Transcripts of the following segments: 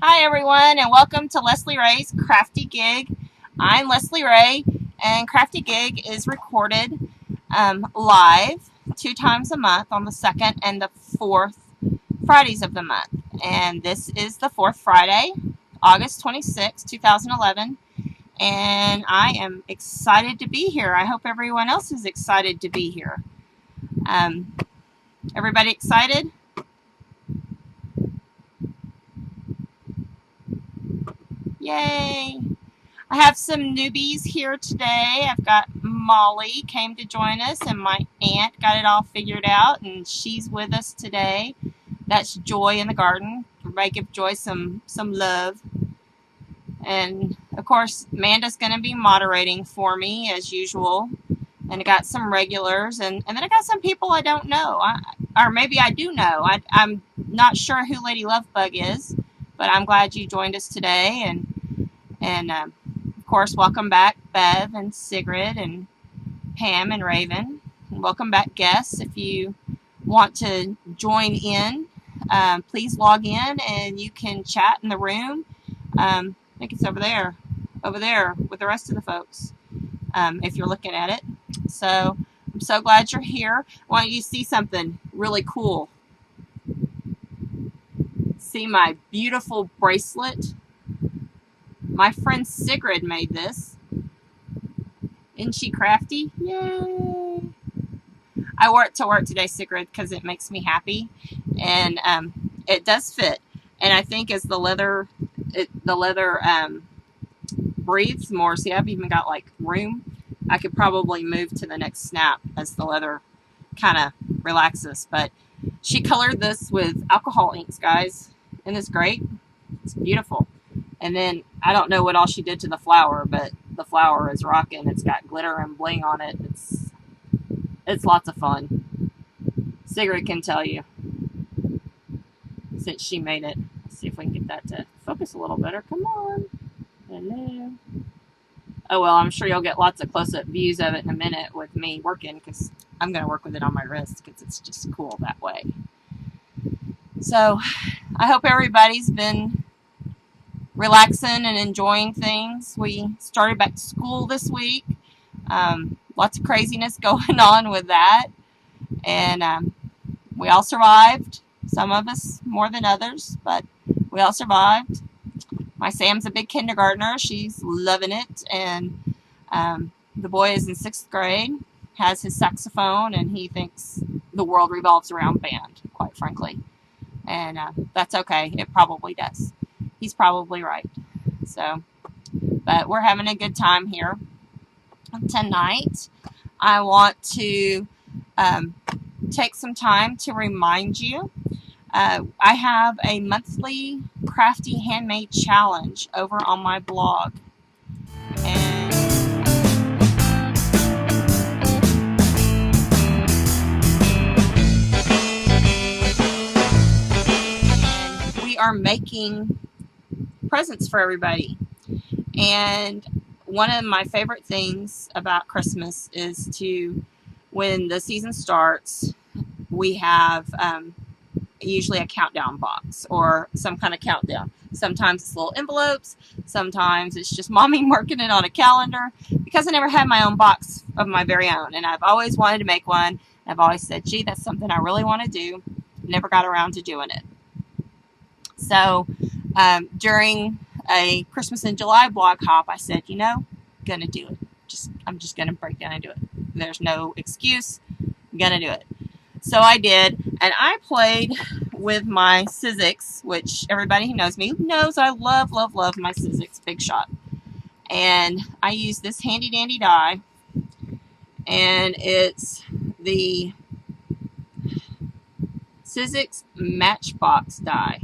Hi everyone, and welcome to Leslie Ray's Crafty Gig. I'm Leslie Ray, and Crafty Gig is recorded live 2 times a month on the 2nd and the 4th Fridays of the month. And this is the 4th Friday, August 26, 2011, and I am excited to be here. I hope everyone else is excited to be here. Everybody excited? Yay! I have some newbies here today. I've got Molly came to join us, and my aunt got it all figured out, and she's with us today. That's Joy in the garden. Everybody give Joy some love. And of course, Amanda's going to be moderating for me as usual. And I got some regulars, and then I got some people I don't know, or maybe I do know. I'm not sure who Lady Lovebug is, but I'm glad you joined us today. And of course, welcome back Bev and Sigrid and Pam and Raven. And welcome back guests. If you want to join in, please log in and you can chat in the room. I think it's over there with the rest of the folks, if you're looking at it. So I'm so glad you're here. I want you to see something really cool. See my beautiful bracelet? My friend Sigrid made this. Isn't she crafty? Yay! I wore it to work today, Sigrid, because it makes me happy, and it does fit. And I think as the leather breathes more. See, I've even got like room. I could probably move to the next snap as the leather kind of relaxes. But she colored this with alcohol inks, guys. Isn't this great? It's beautiful. And then I don't know what all she did to the flower, but the flower is rocking. It's got glitter and bling on it. It's lots of fun. Sigrid can tell you, since she made it. Let's see if we can get that to focus a little better. Come on. Hello. Oh, well, I'm sure you'll get lots of close-up views of it in a minute with me working, because I'm going to work with it on my wrist because it's just cool that way. So I hope everybody's been relaxing and enjoying things. We started back to school this week. Lots of craziness going on with that. And we all survived. Some of us more than others, but we all survived. My Sam's a big kindergartner. She's loving it. And the boy is in 6th grade, has his saxophone, and he thinks the world revolves around band, quite frankly. And that's okay. It probably does. He's probably right. So, but we're having a good time here. Tonight, I want to take some time to remind you. I have a monthly crafty handmade challenge over on my blog. And we are making presents for everybody. And one of my favorite things about Christmas is when the season starts, we have usually a countdown box or some kind of countdown. Sometimes it's little envelopes. Sometimes it's just mommy working it on a calendar, because I never had my own box of my very own, and I've always wanted to make one. I've always said, gee, that's something I really want to do. Never got around to doing it. So during a Christmas in July blog hop, I said, gonna do it. I'm just gonna break down and do it. There's no excuse. I'm gonna do it. So I did, and I played with my Sizzix, which everybody who knows me knows I love my Sizzix Big Shot. And I used this handy dandy die, and it's the Sizzix Matchbox die.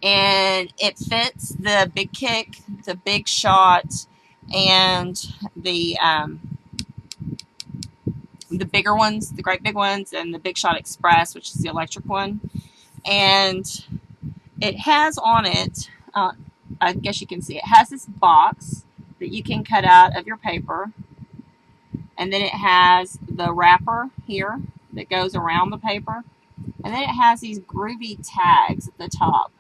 And it fits the Big Kick, the Big Shot, and the bigger ones, the great big ones, and the Big Shot Express, which is the electric one. And it has on it, I guess you can see, it has this box that you can cut out of your paper. And then it has the wrapper here that goes around the paper. And then it has these groovy tags at the top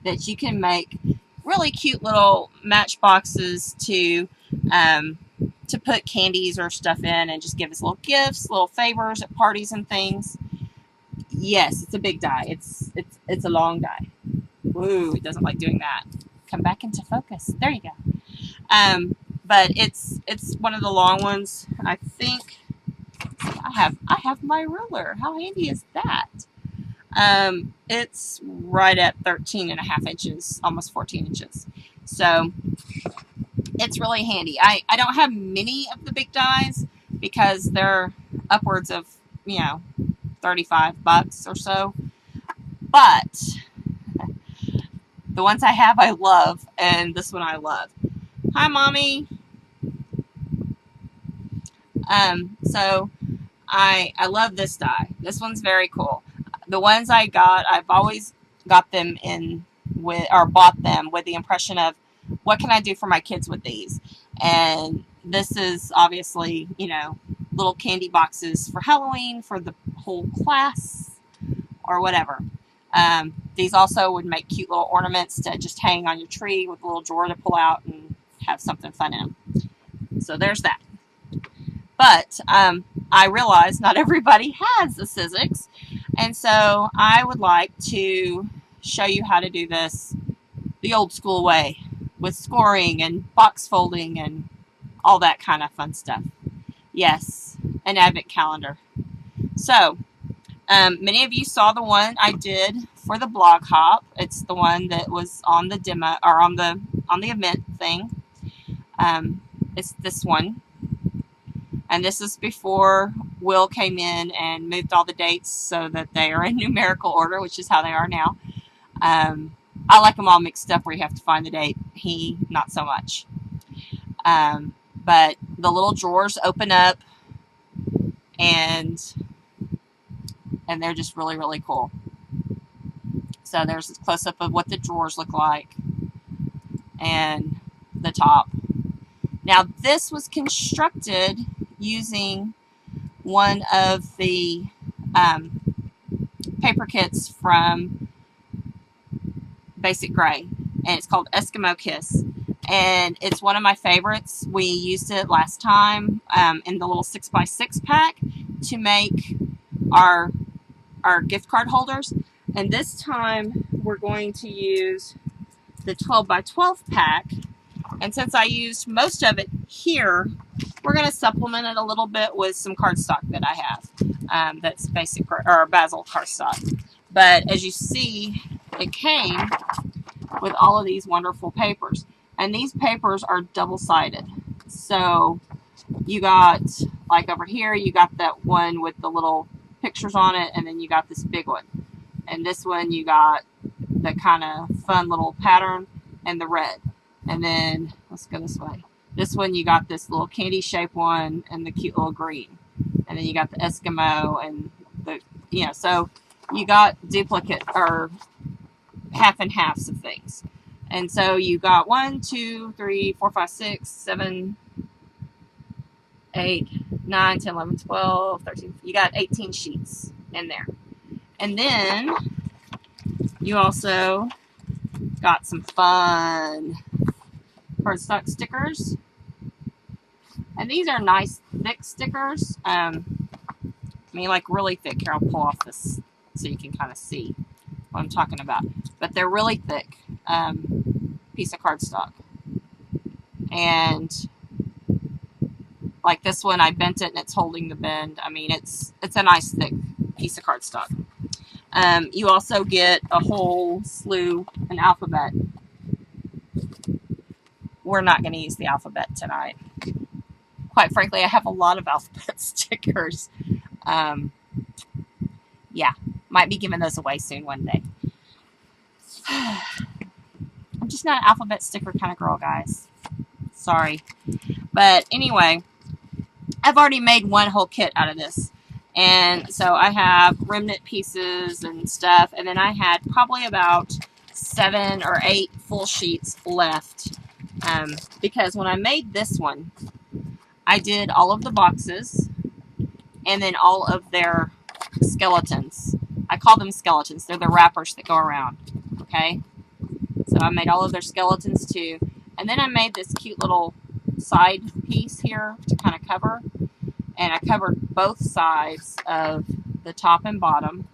that you can make really cute little matchboxes to put candies or stuff in and just give us little gifts, little favors at parties and things. Yes, it's a big die. It's a long die. Woo, it doesn't like doing that. Come back into focus. There you go. But it's one of the long ones. I think I have my ruler. How handy is that? It's right at 13.5 inches, almost 14 inches. So it's really handy. I don't have many of the big dies because they're upwards of, you know, $35 or so. But the ones I have I love, and this one I love. Hi, Mommy. So I love this die. This one's very cool. The ones I got, I've always got them in with, or bought them with the impression of, what can I do for my kids with these? And this is obviously, you know, little candy boxes for Halloween for the whole class or whatever. These also would make cute little ornaments to just hang on your tree with a little drawer to pull out and have something fun in them. So there's that. But I realize not everybody has a Sizzix, and so I would like to show you how to do this the old school way, with scoring and box folding and all that kind of fun stuff. Yes, an advent calendar. So many of you saw the one I did for the blog hop. It's the one that was on the demo, or on the event thing. It's this one. And this is before Will came in and moved all the dates so that they are in numerical order, which is how they are now. I like them all mixed up where you have to find the date. He, not so much. But the little drawers open up, and they're just really, really cool. So there's a close-up of what the drawers look like and the top. Now, this was constructed using one of the paper kits from Basic Gray, and it's called Eskimo Kiss, and it's one of my favorites. We used it last time in the little 6x6 pack to make our gift card holders, and this time we're going to use the 12x12 pack. And since I used most of it here, we're going to supplement it a little bit with some cardstock that I have. That's basic or Basil cardstock. But as you see, it came with all of these wonderful papers. And these papers are double-sided. So you got, like over here, you got that one with the little pictures on it, and then you got this big one. And this one, you got the kind of fun little pattern and the red. And then, let's go this way. This one, you got this little candy shaped one and the cute little green. And then you got the Eskimo and the, you know, so you got duplicate or half and halves of things. And so you got 1, 2, 3, 4, 5, 6, 7, 8, 9, 10, 11, 12, 13. You got 18 sheets in there. And then you also got some fun cardstock stickers, and these are nice thick stickers. I mean, like really thick. Here, I'll pull off this so you can kind of see what I'm talking about. But they're really thick piece of cardstock, and like this one, I bent it and it's holding the bend. I mean, it's a nice thick piece of cardstock. You also get a whole slew, an alphabet. We're not going to use the alphabet tonight. Quite frankly, I have a lot of alphabet stickers. Yeah, might be giving those away soon one day. I'm just not an alphabet sticker kind of girl, guys. Sorry. But anyway, I've already made one whole kit out of this. And so I have remnant pieces and stuff. And then I had probably about 7 or 8 full sheets left. Because when I made this one, I did all of the boxes and then all of their skeletons. I call them skeletons. They're the wrappers that go around. Okay? So I made all of their skeletons too. And then I made this cute little side piece here to kind of cover. And I covered both sides of the top and bottom.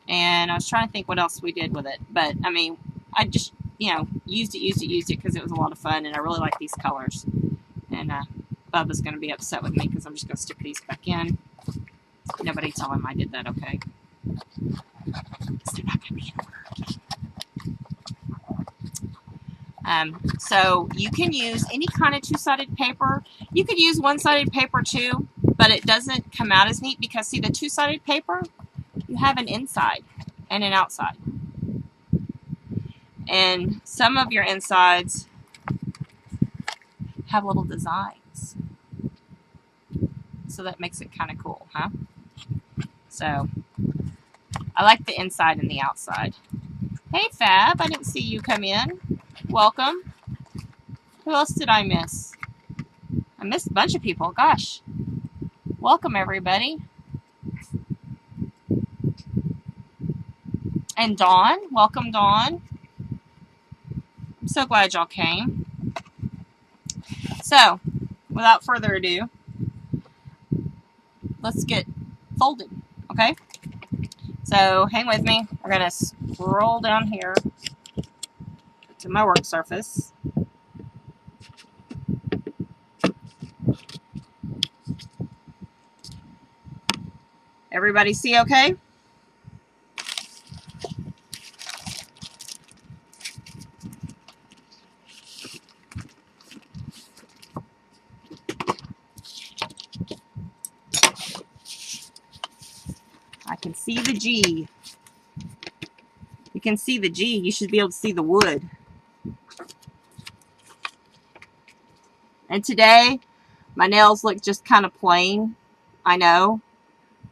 And I was trying to think what else we did with it. But, I mean, I just, used it because it was a lot of fun. And I really like these colors. And Bubba's going to be upset with me because I'm just going to stick these back in. Nobody tell him I did that, okay? They're not going to be in order. So you can use any kind of two-sided paper. You could use one-sided paper too, but it doesn't come out as neat because, see, the two-sided paper, you have an inside and an outside. And some of your insides have little designs. So that makes it kind of cool, huh? So I like the inside and the outside. Hey, Fab, I didn't see you come in. Welcome. Who else did I miss? I missed a bunch of people. Gosh. Welcome, everybody. And Dawn. Welcome, Dawn. I'm so glad y'all came. So, without further ado, let's get folded, okay? So, hang with me. We're going to scroll down here to my work surface. Everybody see okay? I can see the G. You can see the G. You should be able to see the wood. And today, my nails look just kind of plain. I know.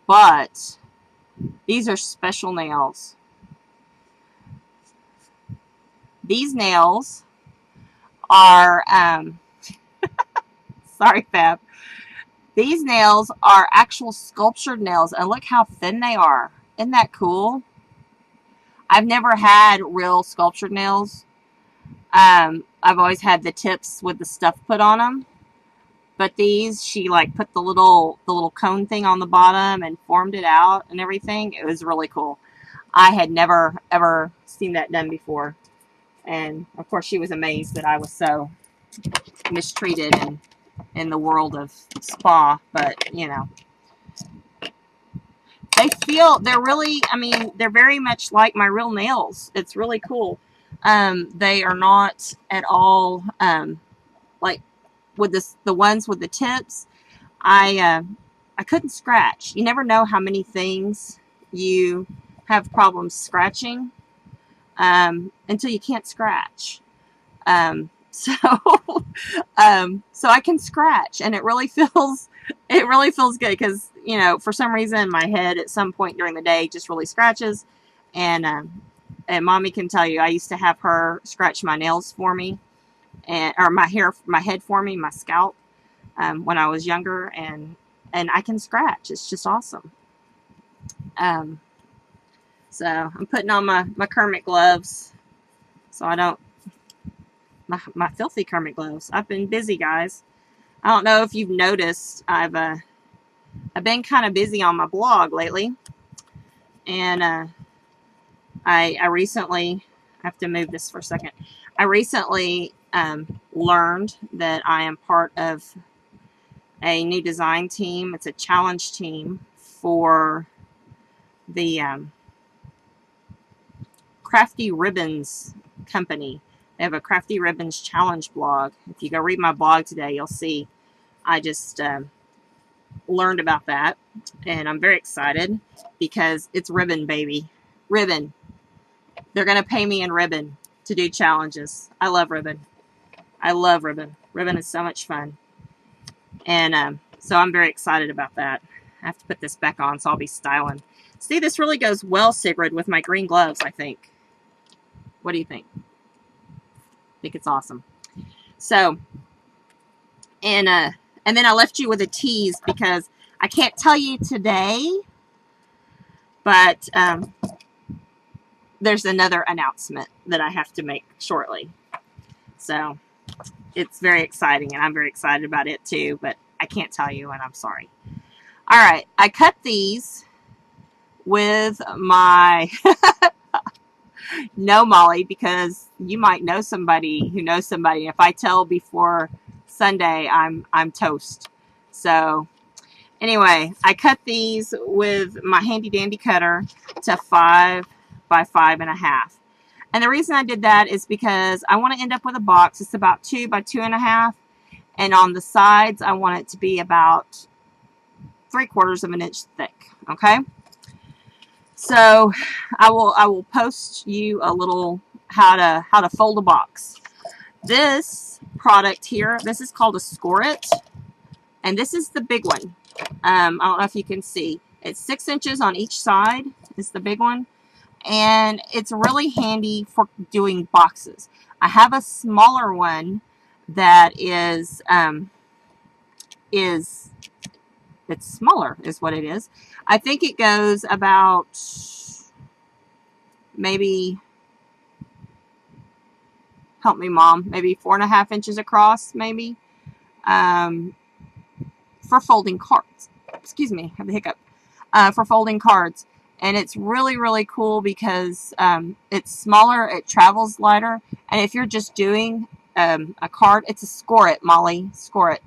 But these are special nails. These nails are, sorry, Fab. These nails are actual sculptured nails, and look how thin they are. Isn't that cool? I've never had real sculptured nails. I've always had the tips with the stuff put on them. But these, she like put the little cone thing on the bottom and formed it out and everything. It was really cool. I had never ever seen that done before. And of course she was amazed that I was so mistreated in the world of spa. But, they're really, I mean, they're very much like my real nails. It's really cool. They are not at all like with the ones with the tips. I couldn't scratch. You never know how many things you have problems scratching until you can't scratch. So I can scratch, and it really feels good because, for some reason my head at some point during the day just really scratches, and Mommy can tell you I used to have her scratch my nails for me, or my head for me, my scalp, when I was younger, and I can scratch. It's just awesome. So I'm putting on my Kermit gloves so I don't, my filthy Kermit gloves. I've been busy, guys. I don't know if you've noticed, I've been kind of busy on my blog lately, and I recently, I have to move this for a second. I recently learned that I am part of a new design team. It's a challenge team for the Crafty Ribbons company. They have a Crafty Ribbons challenge blog. If you go read my blog today, you'll see I just learned about that, and I'm very excited because it's ribbon, baby. Ribbon. They're going to pay me in ribbon to do challenges. I love ribbon. I love ribbon. Ribbon is so much fun. And so I'm very excited about that. I have to put this back on so I'll be styling. See, this really goes well, Sigrid, with my green gloves, I think. What do you think? I think it's awesome. So, and then I left you with a tease because I can't tell you today, but there's another announcement that I have to make shortly. So it's very exciting, and I'm very excited about it too, but I can't tell you, and I'm sorry. All right, I cut these with my no Molly, because you might know somebody who knows somebody. If I tell before Sunday, I'm toast. So anyway, I cut these with my handy dandy cutter to 5 by 5.5. And the reason I did that is because I want to end up with a box. It's about 2 by 2.5. And on the sides, I want it to be about 3/4 of an inch thick. Okay. So I will post you a little how to fold a box. This product here, this is called a Score It, and this is the big one. I don't know if you can see. It's 6 inches on each side. It's the big one, and it's really handy for doing boxes. I have a smaller one that is it's smaller is what it is. I think it goes about maybe, help me Mom, maybe 4.5 inches across, maybe, for folding cards. Excuse me, I have a hiccup. For folding cards. And it's really, really cool because it's smaller, it travels lighter, and if you're just doing a card, it's a Score It, Molly, Score It.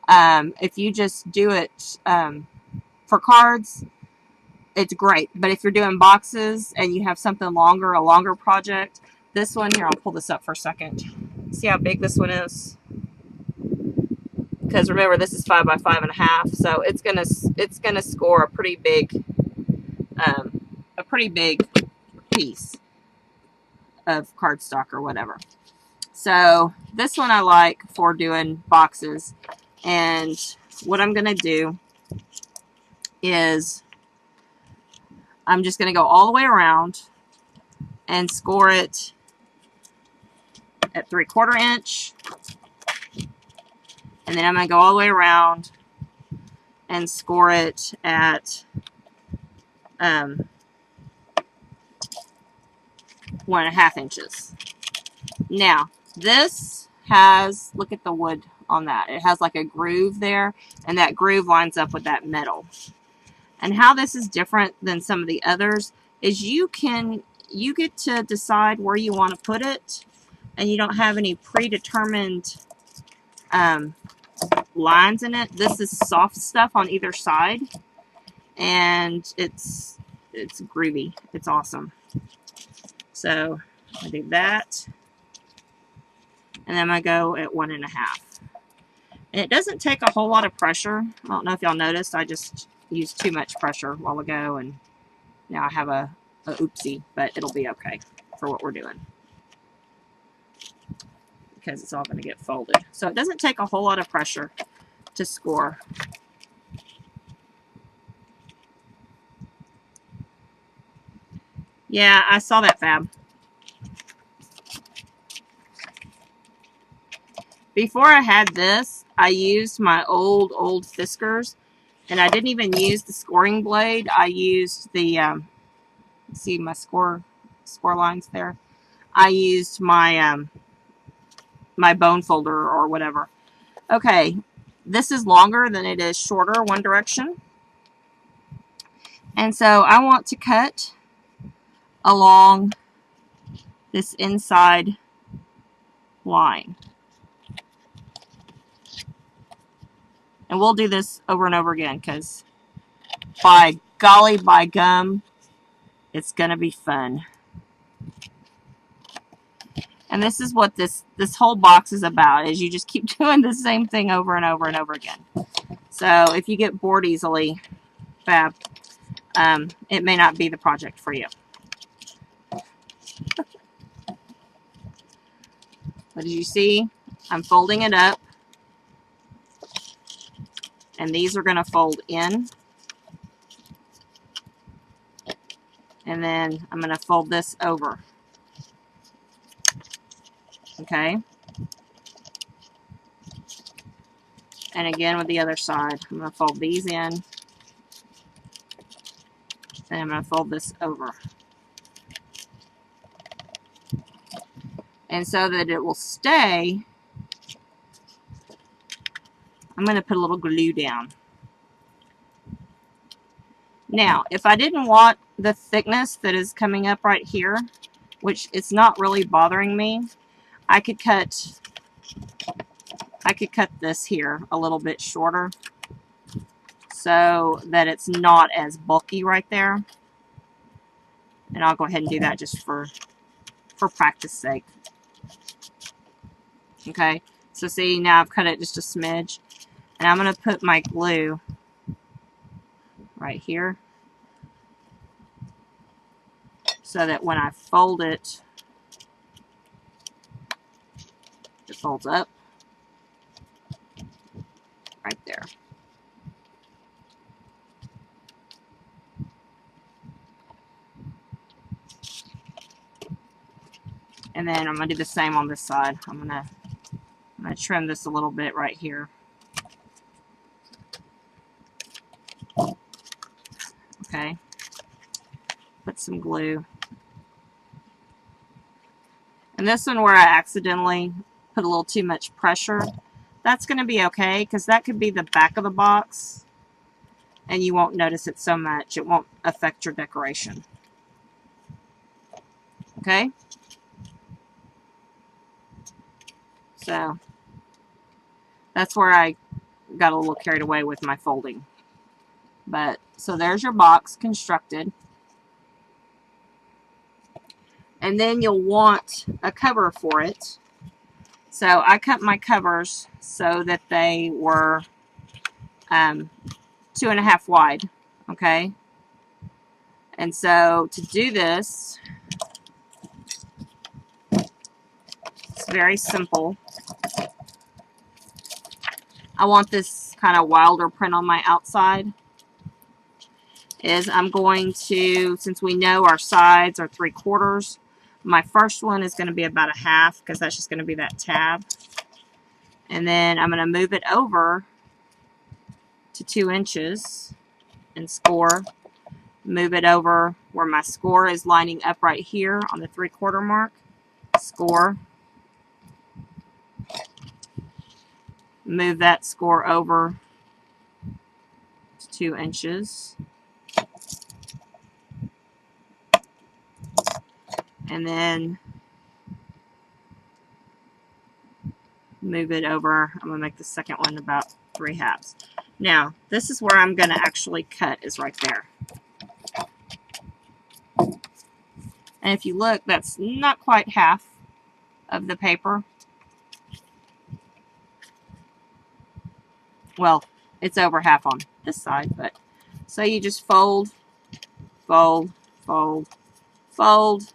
If you just do it for cards, it's great. But if you're doing boxes and you have something longer, a longer project, this one here, I'll pull this up for a second. See how big this one is? Because remember, this is 5 by 5.5, so it's gonna score a pretty big piece of cardstock or whatever. So this one I like for doing boxes. And what I'm going to do is I'm just going to go all the way around and score it at 3/4 inch. And then I'm going to go all the way around and score it at 1.5 inches. Now, this has, look at the wood on that. It has like a groove there, and that groove lines up with that metal. And how this is different than some of the others is you get to decide where you want to put it, and you don't have any predetermined lines in it. This is soft stuff on either side, and it's groovy. It's awesome. So I do that, and then I go at 1.5. And it doesn't take a whole lot of pressure. I don't know if y'all noticed, I just used too much pressure a while ago, and now I have a oopsie, but it'll be okay for what we're doing, because it's all going to get folded. So it doesn't take a whole lot of pressure to score. Yeah, I saw that, Fab. Before I had this, I used my old Fiskars, and I didn't even use the scoring blade. I used the, see my score lines there? I used my, my bone folder or whatever. Okay, this is longer than it is shorter, one direction. And so I want to cut along this inside line. And we'll do this over and over again, because by golly, by gum, it's going to be fun. And this is what this whole box is about, is you just keep doing the same thing over and over and over again. So if you get bored easily, Fab, it may not be the project for you. But as you see, I'm folding it up. And these are going to fold in. And then I'm going to fold this over. Okay. And again with the other side, I'm going to fold these in. And I'm going to fold this over. And so that it will stay, I'm going to put a little glue down. Now, if I didn't want the thickness that is coming up right here, which it's not really bothering me, I could cut this here a little bit shorter so that it's not as bulky right there. And I'll go ahead and do that just for practice sake. Okay, so see, now I've cut it just a smidge. And I'm going to put my glue right here so that when I fold it, it folds up right there. And then I'm going to do the same on this side. I'm going to trim this a little bit right here. Okay. Put some glue. And this one where I accidentally put a little too much pressure, that's going to be okay because that could be the back of the box and you won't notice it so much. It won't affect your decoration. Okay? So that's where I got a little carried away with my folding. But so there's your box constructed. And then you'll want a cover for it. So I cut my covers so that they were 2.5 wide. Okay. And so to do this, it's very simple. I want this kind of wilder print on my outside. I'm going to, since we know our sides are 3/4, my first one is going to be about 1/2 because that's just going to be that tab. And then I'm going to move it over to 2 inches and score. Move it over where my score is lining up right here on the 3/4 mark. Score. Move that score over to 2 inches. And then move it over. I'm going to make the second one about 3/2. Now, this is where I'm going to actually cut, is right there. And if you look, that's not quite half of the paper. Well, it's over half on this side, but so you just fold, fold, fold, fold,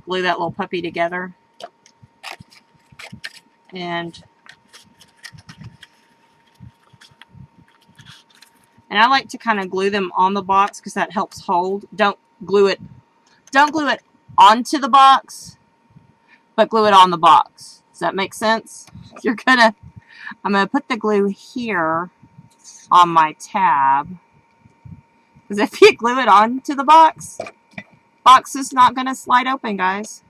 glue that little puppy together, and I like to kind of glue them on the box because that helps hold. Don't glue it onto the box, but glue it on the box. Does that make sense? I'm gonna put the glue here on my tab, because if you glue it onto the box is not gonna slide open, guys.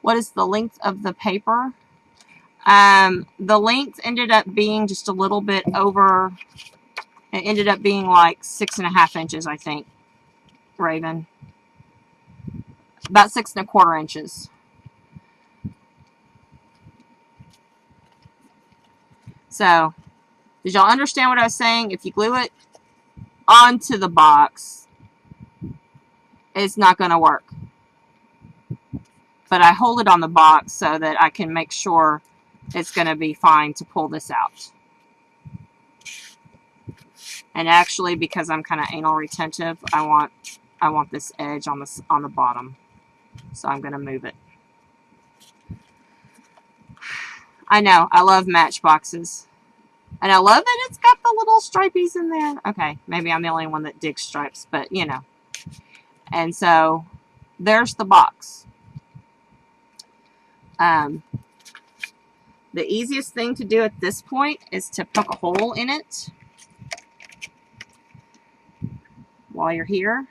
What is the length of the paper? The length ended up being just a little bit over. It ended up being like 6.5 inches, I think, Raven. About 6.25 inches. So, did y'all understand what I was saying? If you glue it onto the box, it's not going to work. But I hold it on the box so that I can make sure it's going to be fine to pull this out. And actually, because I'm kind of anal retentive, I want this edge on the bottom. So I'm going to move it. I know, I love Matchboxes. And I love that it's got the little stripies in there. Okay, maybe I'm the only one that digs stripes, but you know. And so, there's the box. The easiest thing to do at this point is to poke a hole in it while you're here.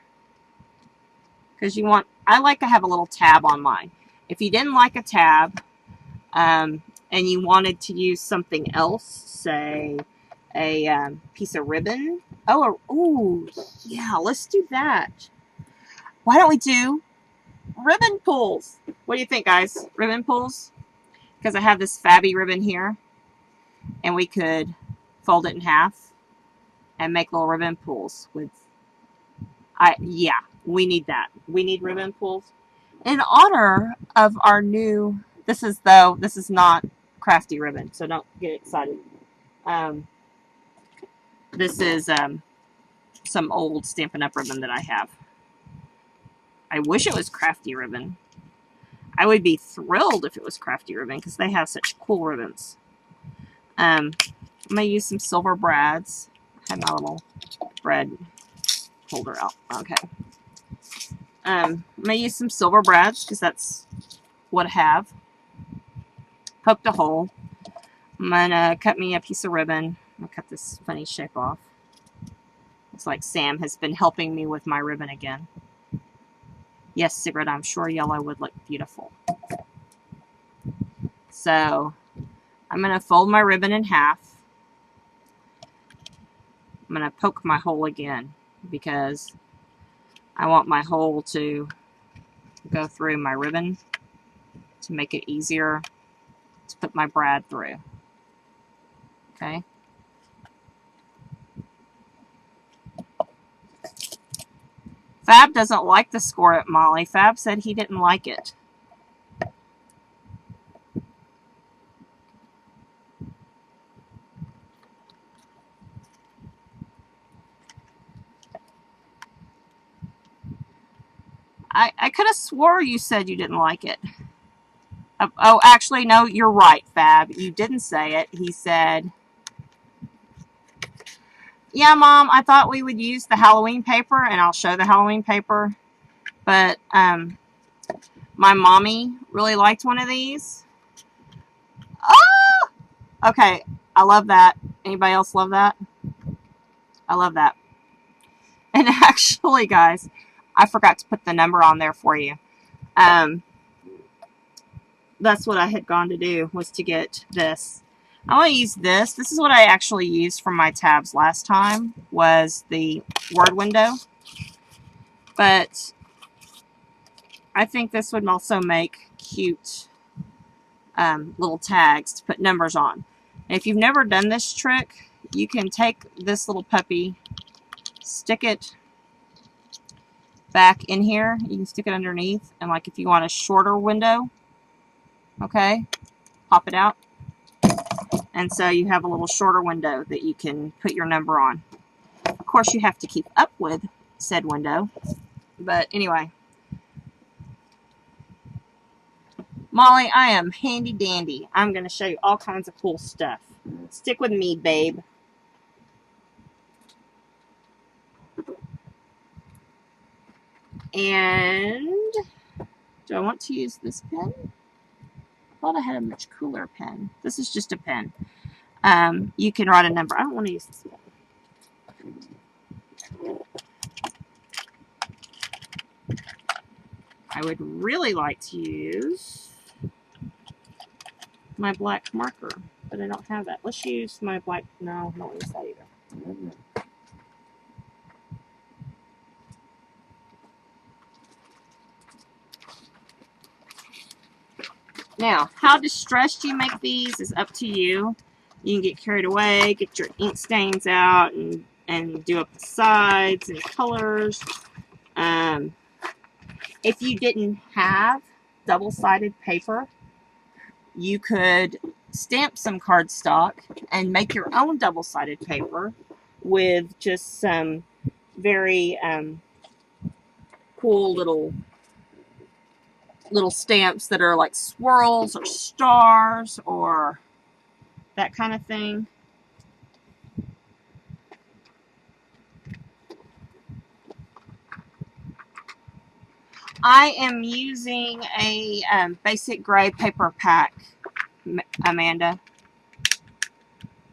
Because you want I like to have a little tab on mine. If you didn't like a tab, and you wanted to use something else, say a piece of ribbon. Oh, yeah, let's do that. Why don't we do ribbon pulls? What do you think, guys? Ribbon pulls? Because I have this fabby ribbon here, and we could fold it in half and make little ribbon pulls with. Yeah, we need that. We need ribbon pulls in honor of our new. This is not crafty ribbon, so don't get excited. This is some old Stampin' Up! Ribbon that I have. I wish it was crafty ribbon. I would be thrilled if it was crafty ribbon because they have such cool ribbons. I'm going to use some silver brads. I have my little brad holder out. Okay. I'm going to use some silver brads because that's what I have. Poked a hole. I'm going to cut me a piece of ribbon. I'm going to cut this funny shape off. Looks like Sam has been helping me with my ribbon again. Yes, Sigrid, I'm sure yellow would look beautiful. So, I'm going to fold my ribbon in half. I'm going to poke my hole again because I want my hole to go through my ribbon to make it easier to put my brad through. Okay. Fab doesn't like the score at Molly. Fab said he didn't like it. I could have swore you said you didn't like it. Oh, actually, no, you're right, Fab. You didn't say it. He said, yeah, Mom, I thought we would use the Halloween paper, and I'll show the Halloween paper. But my mommy really liked one of these. Oh! Okay, I love that. Anybody else love that? I love that. And actually, guys, I forgot to put the number on there for you. That's what I had gone to do, was to get this. I want to use this. This is what I actually used for my tabs last time, was the word window. But I think this would also make cute little tags to put numbers on. And if you've never done this trick, you can take this little puppy, stick it back in here. You can stick it underneath, and like if you want a shorter window, okay, pop it out. And so you have a little shorter window that you can put your number on. Of course, you have to keep up with said window. But anyway. Molly, I am handy dandy. I'm going to show you all kinds of cool stuff. Stick with me, babe. And do I want to use this pen? I thought I had a much cooler pen. This is just a pen. You can write a number. I don't want to use this pen. I would really like to use my black marker, but I don't have that. Let's use my black. No, I don't use that either. Now, how distressed you make these is up to you. You can get carried away, get your ink stains out, and do up the sides and colors. If you didn't have double-sided paper, you could stamp some cardstock and make your own double-sided paper with just some very cool little stamps that are like swirls or stars or that kind of thing. I am using a basic gray paper pack, Amanda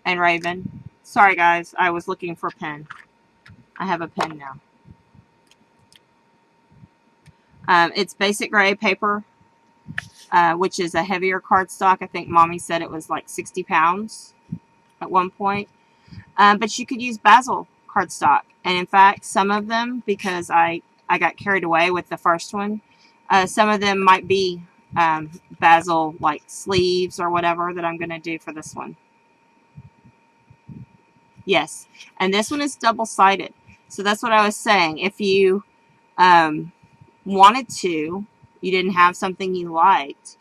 and Raven. Sorry guys, I was looking for a pen. I have a pen now. It's basic gray paper, which is a heavier cardstock. I think Mommy said it was like 60 pounds at one point. But you could use basil cardstock. And in fact, some of them, because I got carried away with the first one, some of them might be basil like sleeves or whatever that I'm going to do for this one. Yes, and this one is double-sided. So that's what I was saying. If you wanted to, you didn't have something you liked,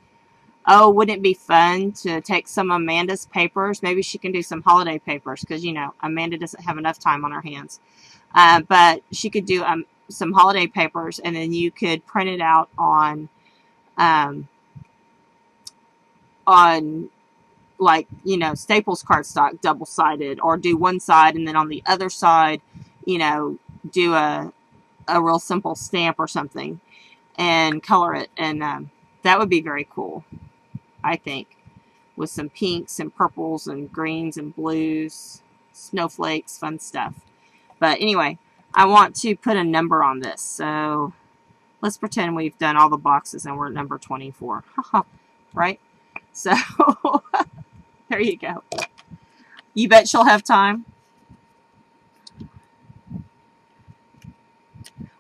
oh, wouldn't it be fun to take some of Amanda's papers? Maybe she can do some holiday papers because, you know, Amanda doesn't have enough time on her hands. But she could do some holiday papers, and then you could print it out on like, you know, Staples cardstock, double-sided, or do one side and then on the other side, you know, do a real simple stamp or something and color it. And that would be very cool, I think, with some pinks and purples and greens and blues, snowflakes, fun stuff. But anyway, I want to put a number on this. So let's pretend we've done all the boxes and we're at number 24. Right? So there you go. You bet she'll have time.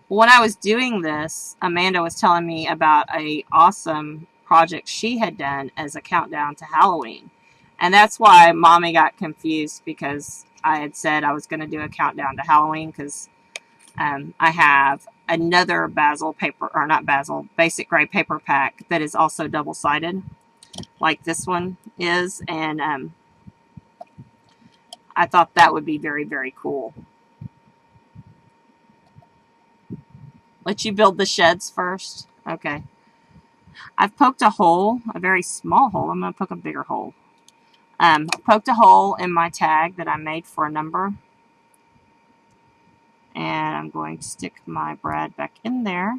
When I was doing this, Amanda was telling me about a awesome project she had done as a countdown to Halloween. And that's why Mommy got confused, because I had said I was going to do a countdown to Halloween, because I have another basil paper, or not basil, basic gray paper pack that is also double-sided, like this one is. And I thought that would be very, very cool. Let you build the sheds first? Okay. I've poked a hole, a very small hole. I'm going to poke a bigger hole. Poked a hole in my tag that I made for a number. And I'm going to stick my brad back in there.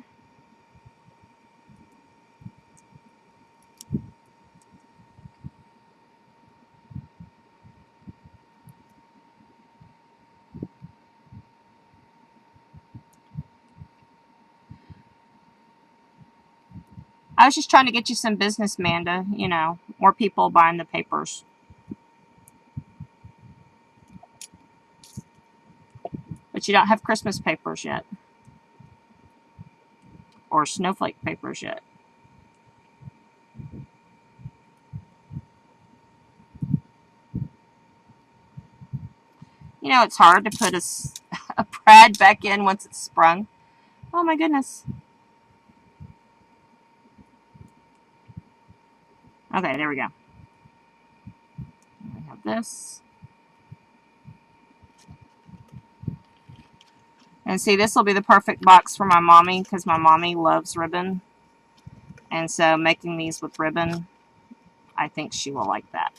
I was just trying to get you some business, Amanda. You know, more people buying the papers. But you don't have Christmas papers yet. Or snowflake papers yet. You know, it's hard to put a brad back in once it's sprung. Oh my goodness. Okay, there we go. We have this. And see, this will be the perfect box for my mommy, because my mommy loves ribbon. And so making these with ribbon, I think she will like that.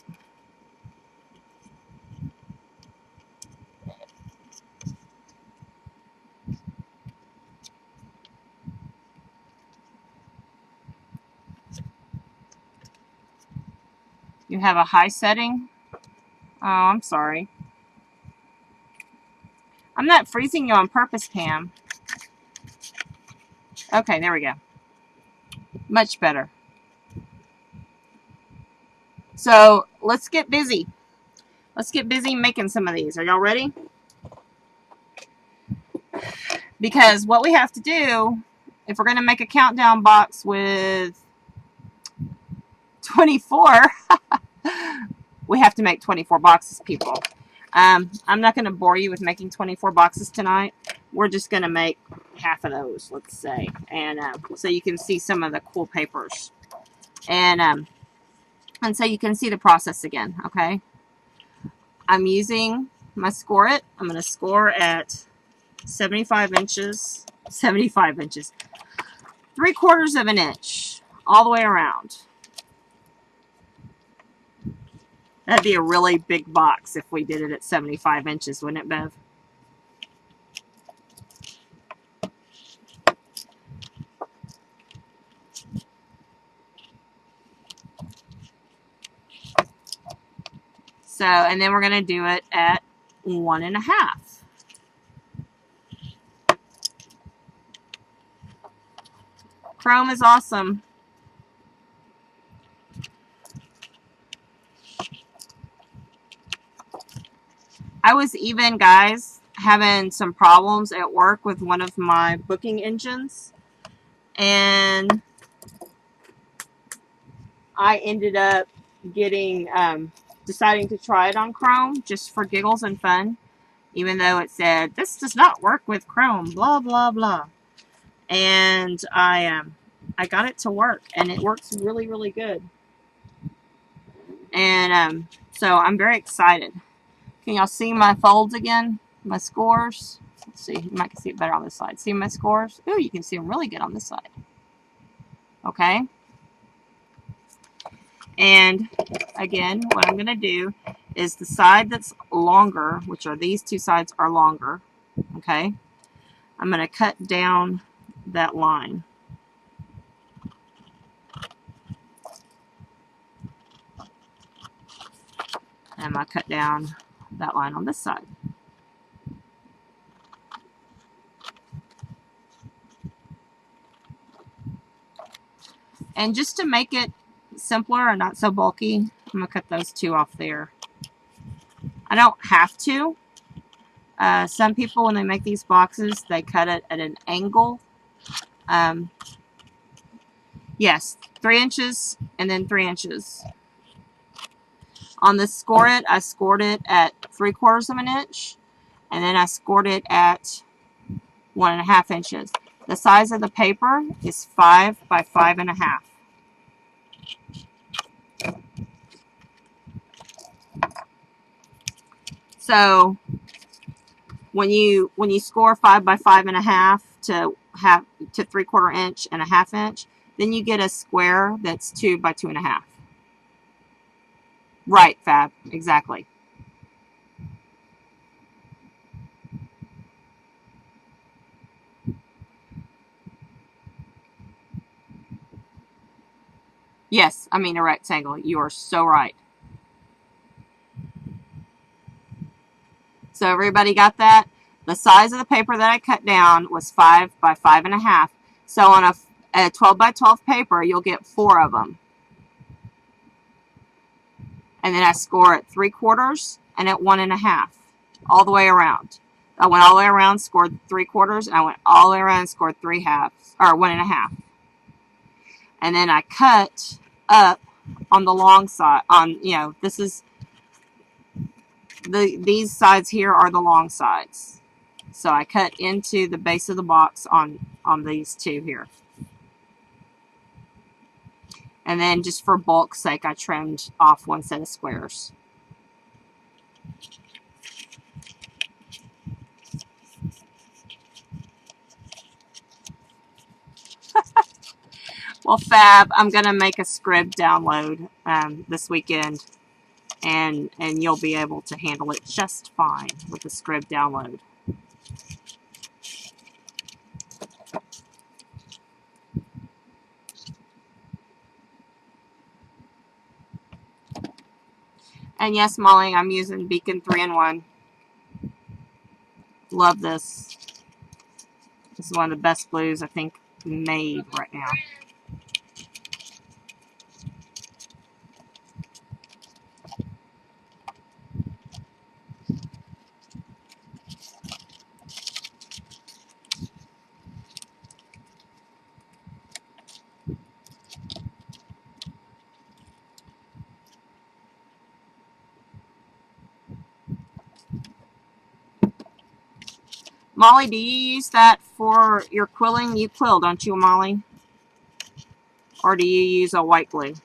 You have a high setting? Oh, I'm sorry. I'm not freezing you on purpose, Pam. Okay, there we go. Much better. So, let's get busy. Let's get busy making some of these. Are y'all ready? Because what we have to do, if we're going to make a countdown box with 24, we have to make 24 boxes, people. I'm not going to bore you with making 24 boxes tonight. We're just going to make half of those, let's say. And so you can see some of the cool papers. And so you can see the process again, okay? I'm using my score it. I'm going to score at 75 inches. 75 inches. 3/4 of an inch. All the way around. That'd be a really big box if we did it at 75 inches, wouldn't it, Bev? So, and then we're going to do it at 1.5. Chrome is awesome. I was even, guys, having some problems at work with one of my booking engines. And I ended up getting, deciding to try it on Chrome just for giggles and fun. Even though it said, this does not work with Chrome, blah, blah, blah. And I got it to work, and it works really, really good. And so I'm very excited. Can y'all see my folds again? My scores? Let's see. You might see it better on this side. See my scores? Ooh, you can see them really good on this side. Okay. And again, what I'm going to do is the side that's longer, which are these two sides are longer. Okay. I'm going to cut down that line. And I'm going to cut down that line on this side. And just to make it simpler and not so bulky, I'm going to cut those two off there. I don't have to. Some people, when they make these boxes, they cut it at an angle. Yes, 3 inches and then 3 inches. On the score it, I scored it at 3/4 of an inch, and then I scored it at 1.5 inches. The size of the paper is 5 by 5.5. So when you score 5 by 5.5 to 3/4 inch and 1/2 inch, then you get a square that's 2 by 2.5. Right, Fab, exactly. Yes, I mean a rectangle. You are so right. So everybody got that? The size of the paper that I cut down was 5 by 5.5. So on a 12 by 12 paper, you'll get 4 of them. And then I score at 3/4 and at 1.5, all the way around. I went all the way around, scored 3/4, and I went all the way around and scored 3/2, or 1.5. And then I cut up on the long side. This is these sides here are the long sides. So I cut into the base of the box on these two here. And then just for bulk's sake, I trimmed off 1 set of squares. Well, Fab, I'm going to make a script download this weekend, and you'll be able to handle it just fine with the script download. And yes, Molly, I'm using Beacon 3-in-1. Love this. This is one of the best blues I think made right now. Molly, do you use that for your quilling? You quill, don't you, Molly? Or do you use a white glue?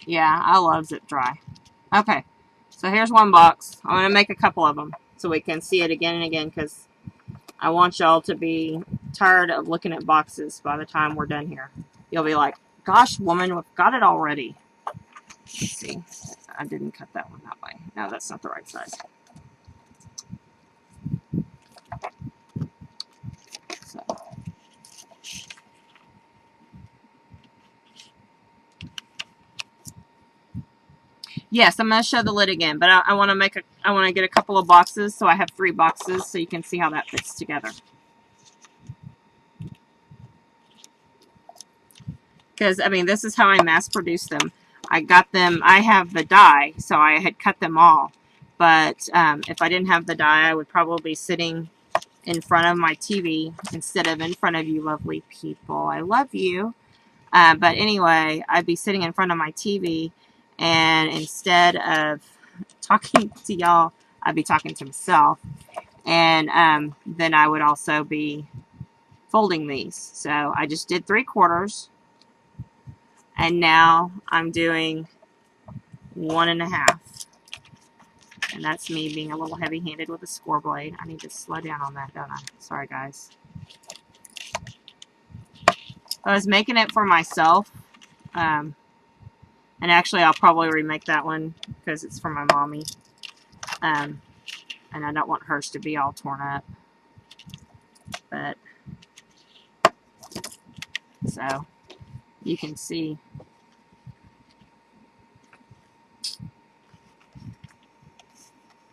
Yeah, I love zip dry. Okay, so here's one box. I'm going to make a couple of them so we can see it again and again, because I want y'all to be tired of looking at boxes by the time we're done here. You'll be like, gosh, woman, we've got it already. Let's see. I didn't cut that one that way. No, that's not the right side. So, Yes, I'm going to show the lid again, but I want to get a couple of boxes, so I have 3 boxes, so you can see how that fits together. Because, I mean, this is how I mass produced them. I got them, I have the die, so I had cut them all. But if I didn't have the die, I would probably be sitting in front of my TV instead of in front of you lovely people. I love you. But anyway, I'd be sitting in front of my TV, and instead of talking to y'all, I'd be talking to myself. And then I would also be folding these. So I just did 3/4, and now I'm doing 1.5. And that's me being a little heavy-handed with a score blade. I need to slow down on that, don't I? Sorry, guys. I was making it for myself. And actually, I'll probably remake that one because it's for my mommy. And I don't want hers to be all torn up. But, so, you can see.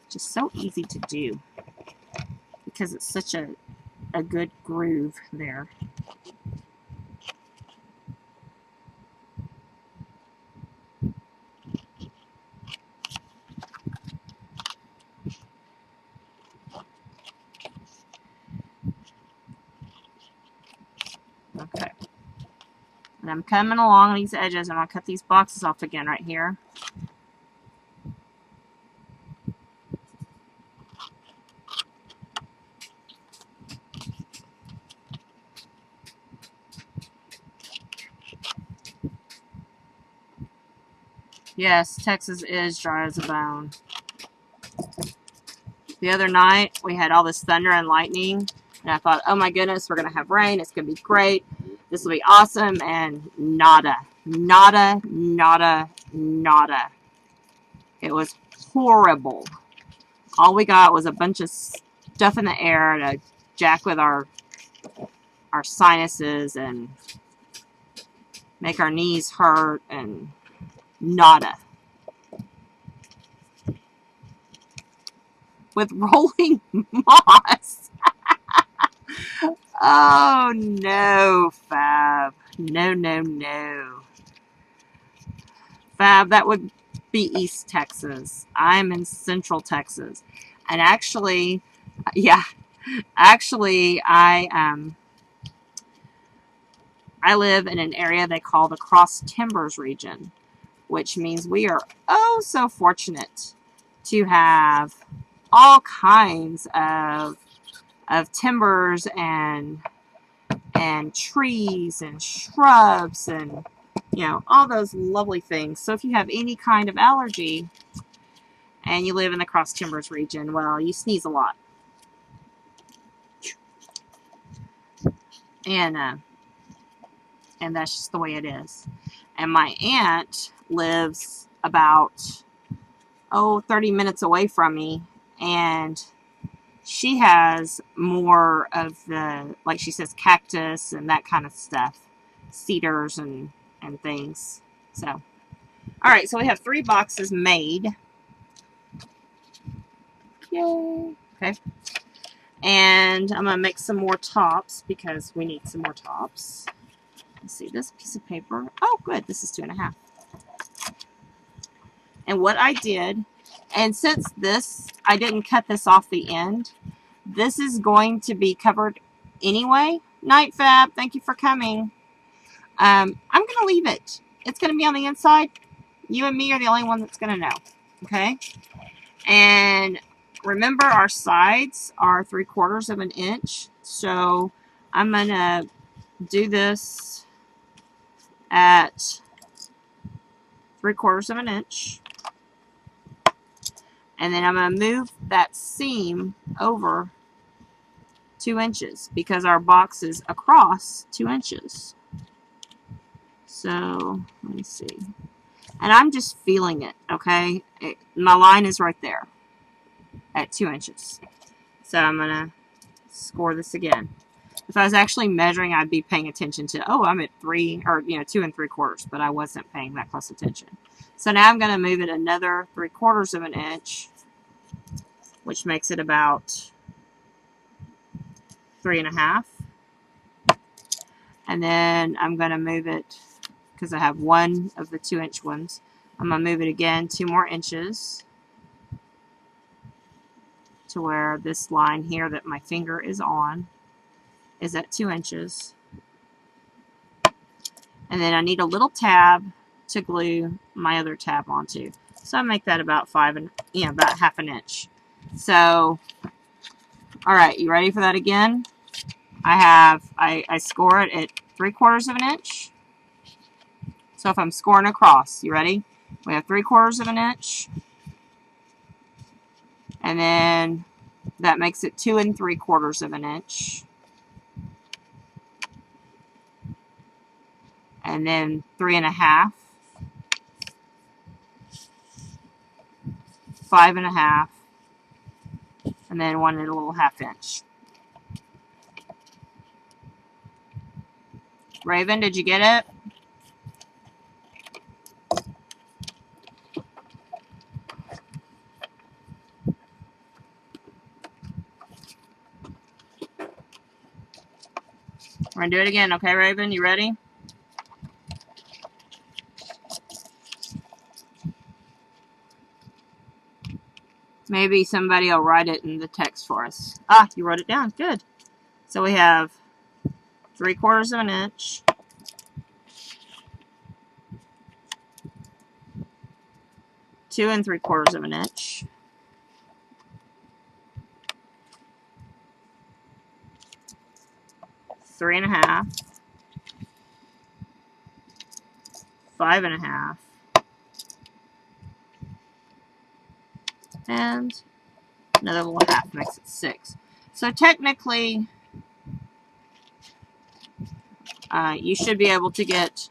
Just so easy to do. Because it's such a good groove there. Okay. And I'm coming along these edges. I'm going to cut these boxes off again right here. Yes, Texas is dry as a bone. The other night, we had all this thunder and lightning. And I thought, oh my goodness, we're going to have rain. It's going to be great. This will be awesome. And nada. Nada, nada, nada. It was horrible. All we got was a bunch of stuff in the air to jack with our sinuses and make our knees hurt, and nada. With rolling moss. Oh no, Fab. No, no, no. Fab, that would be East Texas. I'm in Central Texas. And actually, yeah, actually, I live in an area they call the Cross Timbers region, which means we are oh so fortunate to have all kinds of timbers and trees and shrubs and, you know, all those lovely things. So if you have any kind of allergy and you live in the Cross Timbers region, well, you sneeze a lot. And that's just the way it is. And my aunt lives about 30 minutes away from me, and she has more of the, like she says, cactus and that kind of stuff, cedars and things. So, all right, so we have 3 boxes made. Yay. Okay. And I'm going to make some more tops because we need some more tops. Let's see, this piece of paper. Oh, good. This is 2.5. And what I did, and since this, I didn't cut this off the end, this is going to be covered anyway. Night, Fab. Thank you for coming. I'm going to leave it. It's going to be on the inside. You and me are the only one that's going to know. Okay? And remember, our sides are 3/4 of an inch. So I'm going to do this at 3/4 of an inch. And then I'm going to move that seam over 2 inches because our box is across 2 inches. So, let me see. And I'm just feeling it, okay? My line is right there at 2 inches. So I'm going to score this again. If I was actually measuring, I'd be paying attention to, oh, I'm at 3 or 2 3/4, but I wasn't paying that close attention. So now I'm going to move it another 3/4 of an inch, which makes it about 3.5. And then I'm going to move it, because I have one of the 2-inch ones, I'm going to move it again 2 more inches to where this line here that my finger is on is at 2 inches. And then I need a little tab to glue my other tab onto. So I make that about about 1/2 inch. So, all right, you ready for that again? I score it at 3/4 of an inch. So if I'm scoring across, you ready? We have 3/4 of an inch. And then that makes it 2 3/4 of an inch. And then 3.5. 5.5. And then 1 little 1/2 inch. Raven, did you get it? We're going to do it again. Okay, Raven, you ready? Maybe somebody will write it in the text for us. Ah, you wrote it down. Good. So we have 3/4 of an inch. 2 3/4 of an inch. 3.5. 5.5. And another little 1/2 makes it 6. So technically, you should be able to get,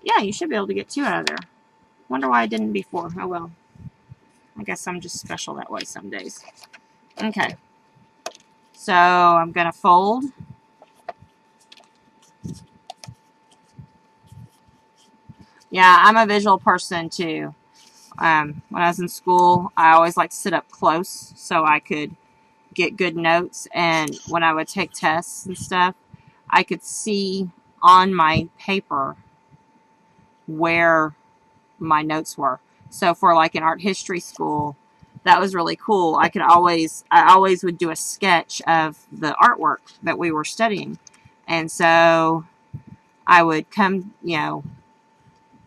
you should be able to get 2 out of there. Wonder why I didn't before. Oh well. I guess I'm just special that way some days. Okay. So I'm going to fold. Yeah, I'm a visual person too. When I was in school, I always liked to sit up close so I could get good notes. And when I would take tests and stuff, I could see on my paper where my notes were. So for like an art history school, that was really cool. I always would do a sketch of the artwork that we were studying. And so I would come,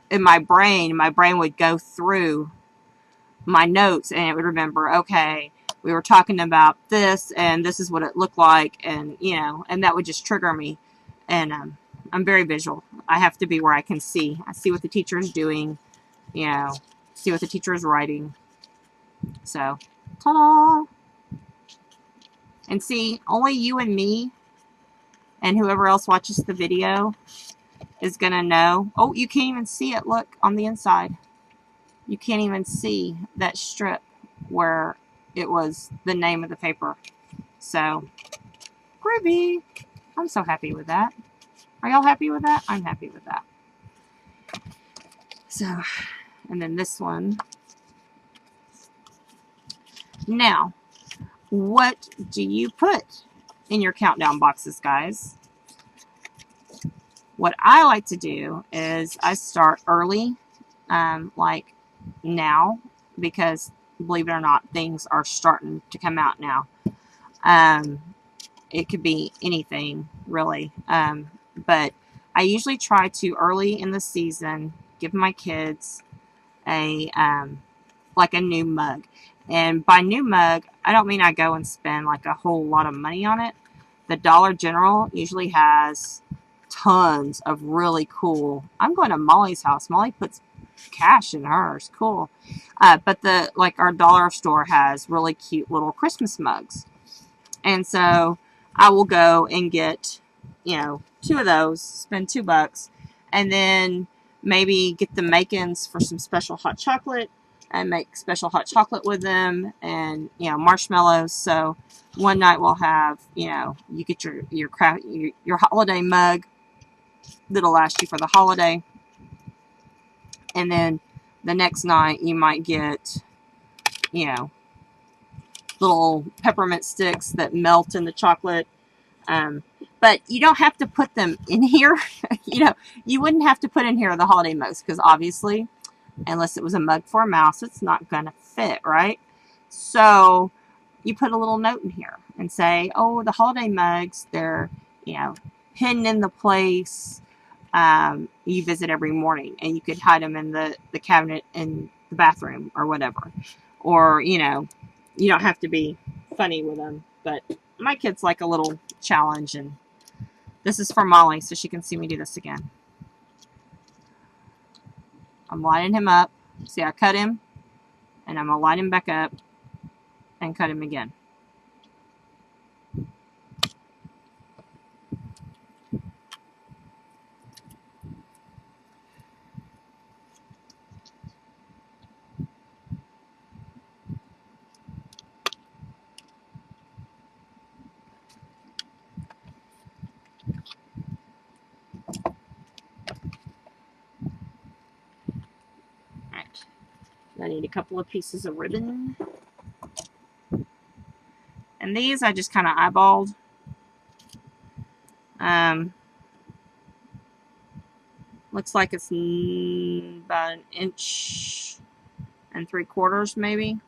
in my brain would go through my notes and it would remember, okay, we were talking about this and this is what it looked like, and and that would just trigger me. And I'm very visual. I have to be where I can see. I see what the teacher is doing, see what the teacher is writing. So, ta-da! And see, only you and me and whoever else watches the video is going to know. Oh, you can't even see it. Look, on the inside. You can't even see that strip where it was the name of the paper. So, groovy. I'm so happy with that. Are y'all happy with that? I'm happy with that. So, and then this one. Now, what do you put in your countdown boxes, guys? What I like to do is I start early, like now, because believe it or not, things are starting to come out now. It could be anything, really. But I usually try to, early in the season, give my kids a like a new mug. And by new mug, I don't mean I go and spend like a whole lot of money on it. The Dollar General usually has tons of really cool. I'm going to Molly's house. Molly puts cash in hers. Cool. But our dollar store has really cute little Christmas mugs. And so I will go and get, 2 of those, spend $2, and then maybe get the makings for some special hot chocolate, and make special hot chocolate with them, and marshmallows. So one night we'll have you get your holiday mug that'll last you for the holiday, and then the next night you might get little peppermint sticks that melt in the chocolate. But you don't have to put them in here. You wouldn't have to put in here the holiday mugs, because obviously, unless it was a mug for a mouse, it's not going to fit, right? So you put a little note in here and say, oh, the holiday mugs, they're, hidden in the place you visit every morning. And you could hide them in the cabinet in the bathroom or whatever. Or, you don't have to be funny with them. But my kids like a little challenge. And this is for Molly, so she can see me do this again. I'm lining him up. See, I cut him, and I'm going to line him back up and cut him again. I need a couple of pieces of ribbon. And these I just kind of eyeballed. Looks like it's about 1 3/4 inches maybe.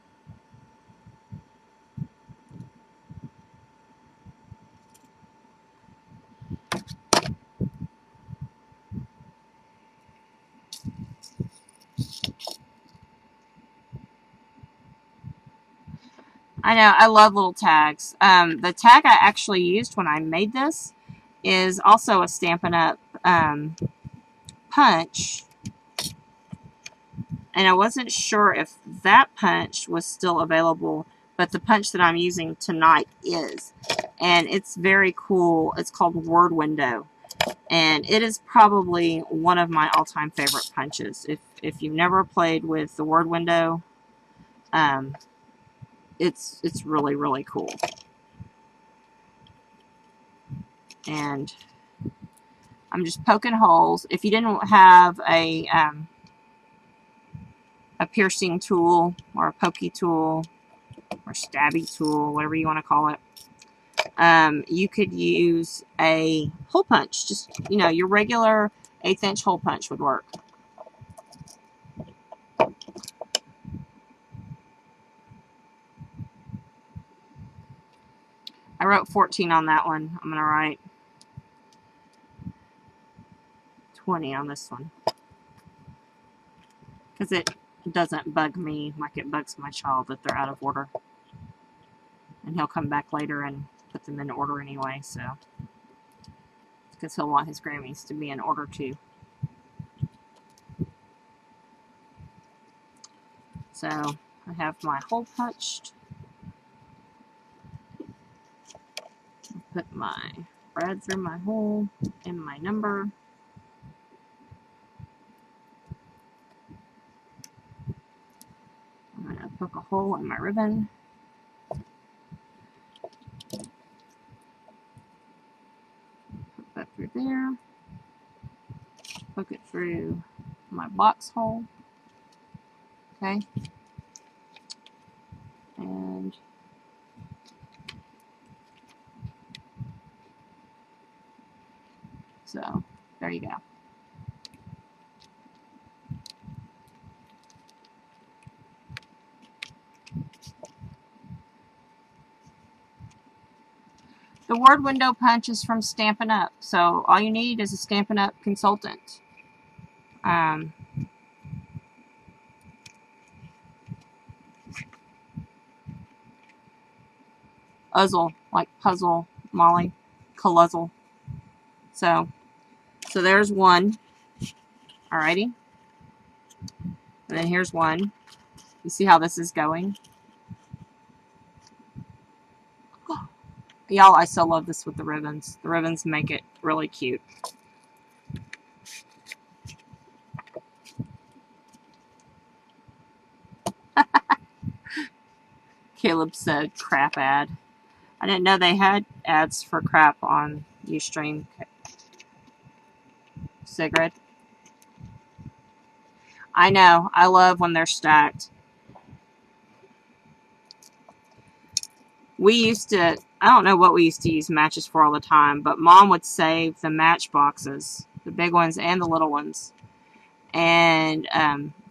I know, I love little tags. The tag I actually used when I made this is also a Stampin' Up! Punch. And I wasn't sure if that punch was still available, but the punch that I'm using tonight is. And it's very cool. It's called Word Window. And it is probably one of my all-time favorite punches. If you've never played with the Word Window, it's really, really cool. And I'm just poking holes. If you didn't have a piercing tool or a pokey tool or stabby tool, whatever you want to call it, you could use a hole punch. Just, your regular 1/8 inch hole punch would work. I wrote 14 on that one. I'm going to write 20 on this one, because it doesn't bug me like it bugs my child that they're out of order. And he'll come back later and put them in order anyway, so. Because he'll want his Grammys to be in order too. So, I have my hole punched. Put my thread through my hole and my number. I'm going to poke a hole in my ribbon. Put that through there. Poke it through my box hole. Okay. And so, there you go. The Word Window punch is from Stampin' Up! So all you need is a Stampin' Up! Consultant. Uzzle, like puzzle, Molly, Caluzzle. So there's one. Alrighty. And then here's one. You see how this is going? Y'all, I so love this with the ribbons. The ribbons make it really cute. Caleb said crap ad. I didn't know they had ads for crap on Ustream. Sigrid. I know. I love when they're stacked. We used to, I don't know what we used to use matches for all the time, but Mom would save the match boxes, the big ones and the little ones. And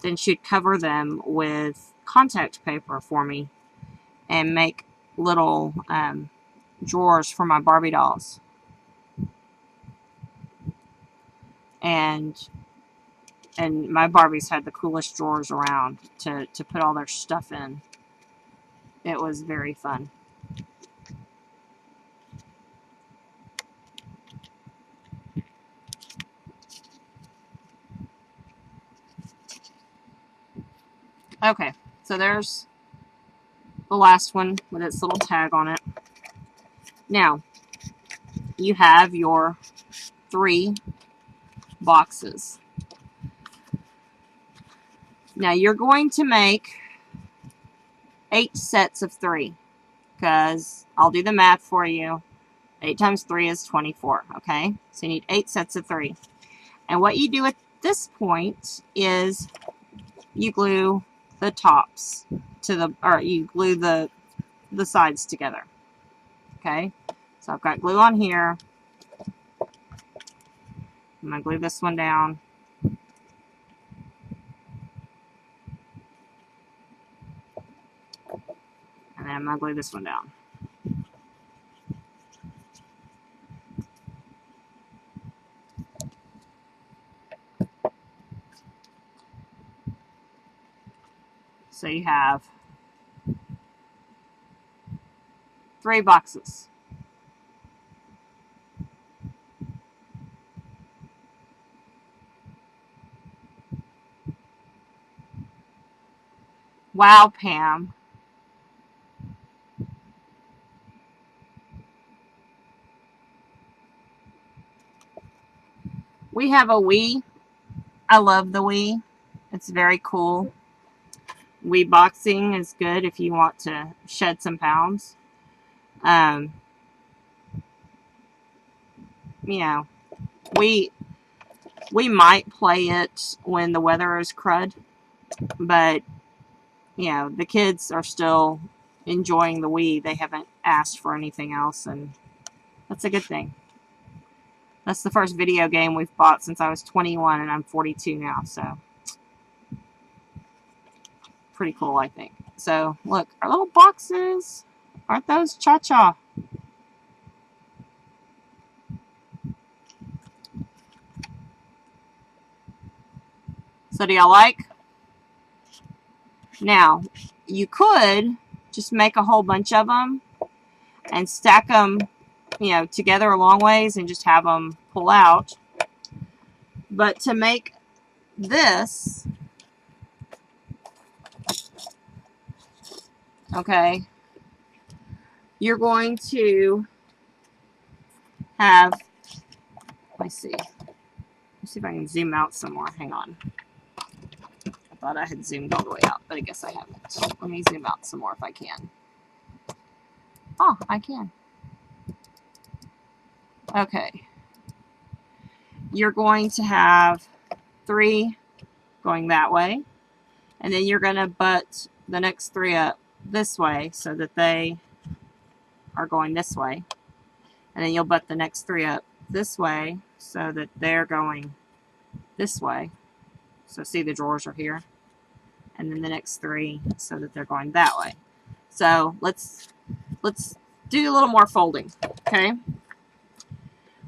then she'd cover them with contact paper for me and make little drawers for my Barbie dolls. And my Barbies had the coolest drawers around to put all their stuff in. It was very fun. Okay, so there's the last one with its little tag on it. Now, you have your 3 boxes. Now, you're going to make 8 sets of 3, because I'll do the math for you. 8 times 3 is 24, okay? So you need 8 sets of 3. And what you do at this point is you glue the tops to the, or you glue the sides together. Okay, so I've got glue on here. I'm gonna glue this one down. And then I'm gonna glue this one down. So you have 3 boxes. Wow, Pam. We have a Wii. I love the Wii. It's very cool. Wii boxing is good if you want to shed some pounds. You know, we might play it when the weather is crud, but you know, the kids are still enjoying the Wii. They haven't asked for anything else, and that's a good thing. That's the first video game we've bought since I was 21, and I'm 42 now, so pretty cool, I think. So, look, our little boxes. Aren't those cha-cha? So, do y'all like? Now, you could just make a whole bunch of them and stack them, you know, together a long ways and just have them pull out. But to make this, okay, you're going to have, let's see if I can zoom out some more. Hang on. I thought I had zoomed all the way out, but I guess I haven't. Let me zoom out some more if I can. Oh, I can. Okay. You're going to have 3 going that way, and then you're going to butt the next 3 up this way so that they are going this way, and then you'll butt the next 3 up this way so that they're going this way. So see, the drawers are here, and then the next 3 so that they're going that way. So let's do a little more folding, okay?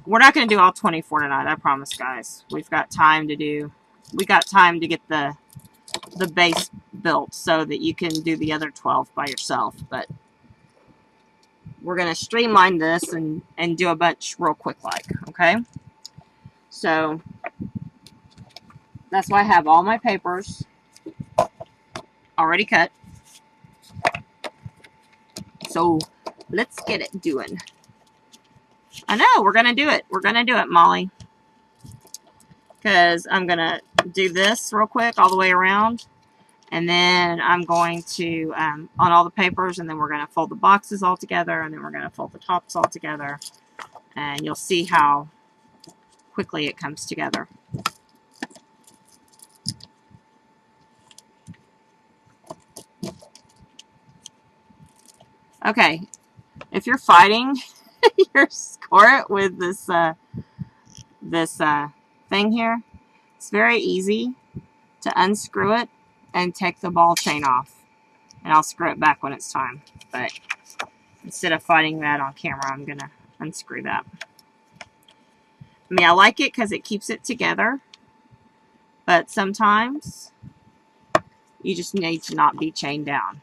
We're not going to do all 24 tonight, I promise, guys. We've got time to do, we got time to get the base built so that you can do the other 12 by yourself. But we're going to streamline this and do a bunch real quick like, okay? So that's why I have all my papers already cut. So let's get it doing. I know, we're going to do it. We're going to do it, Molly. Because I'm going to do this real quick all the way around. And then I'm going to, on all the papers, and then we're going to fold the boxes all together, and then we're going to fold the tops all together. And you'll see how quickly it comes together. Okay, if you're fighting your score with this thing here, it's very easy to unscrew it and take the ball chain off. And I'll screw it back when it's time. But instead of fighting that on camera, I'm going to unscrew that. I mean, I like it because it keeps it together. But sometimes you just need to not be chained down.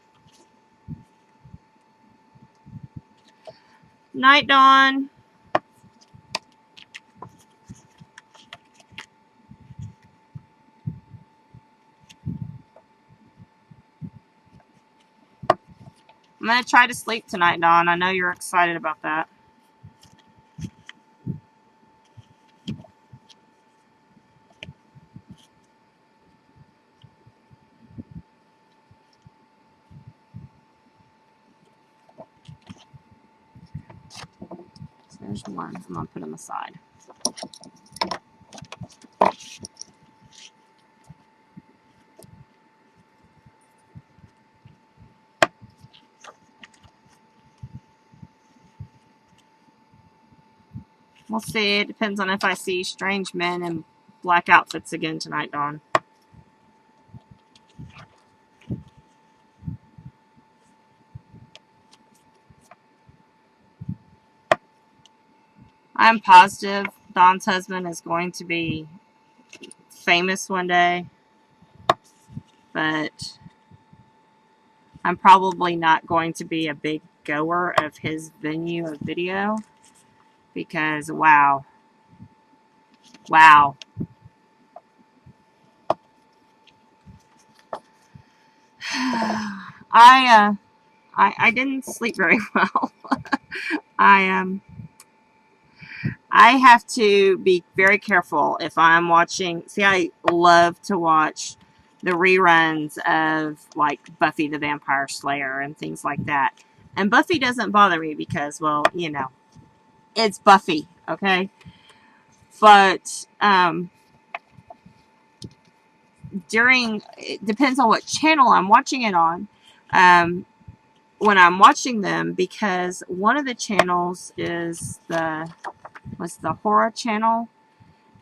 Night, Dawn. I'm going to try to sleep tonight, Dawn. I know you're excited about that. So there's one. I'm going to put them aside. We'll see. It depends on if I see strange men in black outfits again tonight, Dawn. I'm positive Dawn's husband is going to be famous one day, but I'm probably not going to be a big goer of his venue of video because, wow. I didn't sleep very well. I have to be very careful if I'm watching. See, I love to watch the reruns of like Buffy the Vampire Slayer and things like that. And Buffy doesn't bother me because, well, you know, it's Buffy, okay? But it depends on what channel I'm watching it on. When I'm watching them, because one of the channels is the horror channel,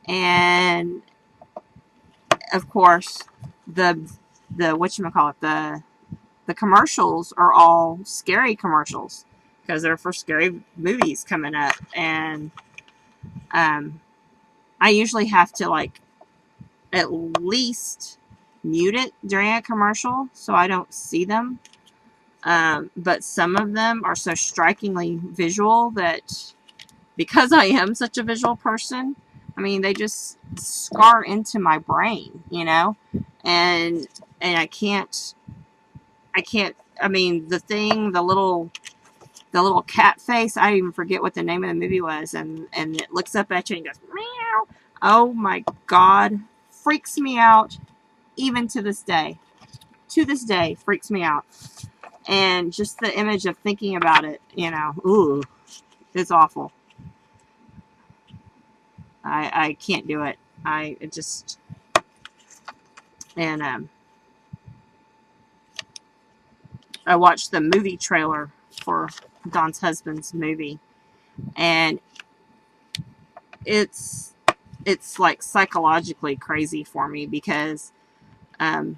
and of course the whatchamacallit, the commercials are all scary commercials because they're for scary movies coming up, and I usually have to like at least mute it during a commercial so I don't see them. But some of them are so strikingly visual that because I am such a visual person, I mean, they just scar into my brain, you know? And I can't, I mean, the little cat face, I even forget what the name of the movie was, and it looks up at you and goes, meow. Oh my God. Freaks me out even to this day. To this day, freaks me out. And just the image of thinking about it, you know, ooh, it's awful. I can't do it. And I watched the movie trailer for Dawn's husband's movie, and it's like psychologically crazy for me because, like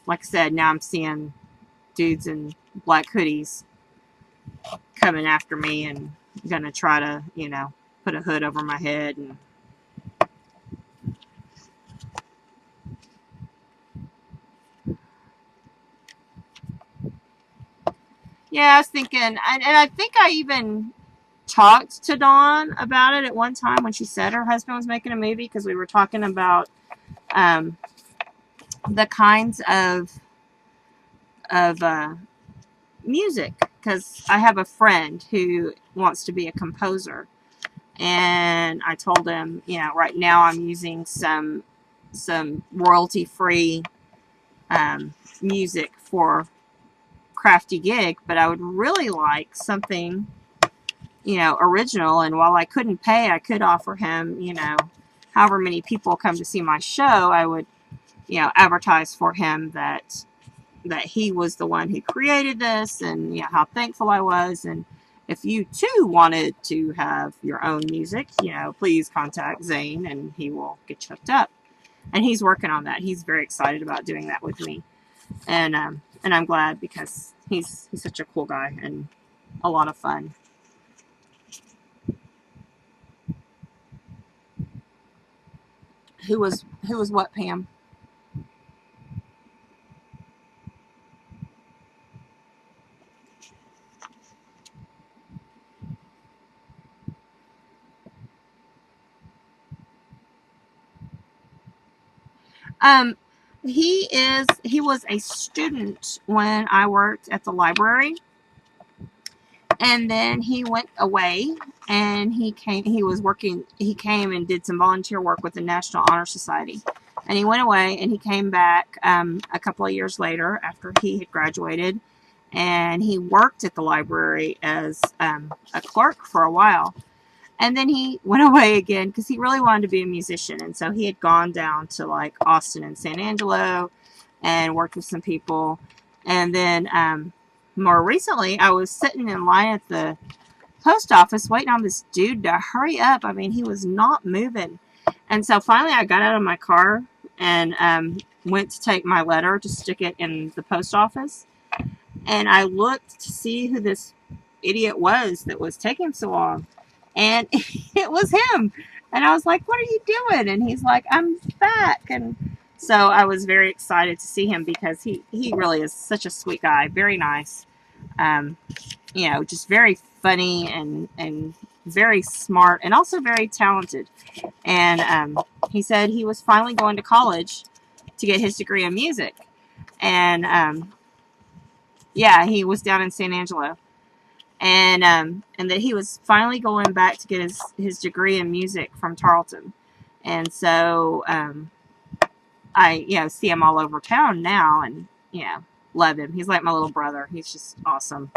I said, now I'm seeing dudes in black hoodies coming after me and gonna try to, you know, put a hood over my head. And yeah, I was thinking, and I think I even talked to Dawn about it at one time when she said her husband was making a movie, because we were talking about the kinds of music, because I have a friend who wants to be a composer, and I told him, you know, right now I'm using some royalty-free music for Crafty Gig, but I would really like something, you know, original. And while I couldn't pay, I could offer him, you know, however many people come to see my show, I would, you know, advertise for him that he was the one who created this, and you know how thankful I was. And if you too wanted to have your own music, you know, please contact Zane and he will get you hooked up. And he's working on that. He's very excited about doing that with me, and I'm glad, because he's such a cool guy and a lot of fun. Who was what, Pam? He was a student when I worked at the library, and then he went away, and he came and did some volunteer work with the National Honor Society, and he went away, and he came back a couple of years later after he had graduated, and he worked at the library as a clerk for a while. And then he went away again because he really wanted to be a musician. And so he had gone down to like Austin and San Angelo and worked with some people. And then more recently, I was sitting in line at the post office waiting on this dude to hurry up. I mean, he was not moving. And so finally I got out of my car and went to take my letter to stick it in the post office. And I looked to see who this idiot was that was taking so long. And it was him. And I was like, what are you doing? And he's like, I'm back. And so I was very excited to see him, because he really is such a sweet guy. Very nice. You know, just very funny and very smart, and also very talented. And he said he was finally going to college to get his degree in music. And yeah, he was down in San Angelo. And that he was finally going back to get his degree in music from Tarleton. And so I, you know, see him all over town now, and, you know, love him. He's like my little brother. He's just awesome.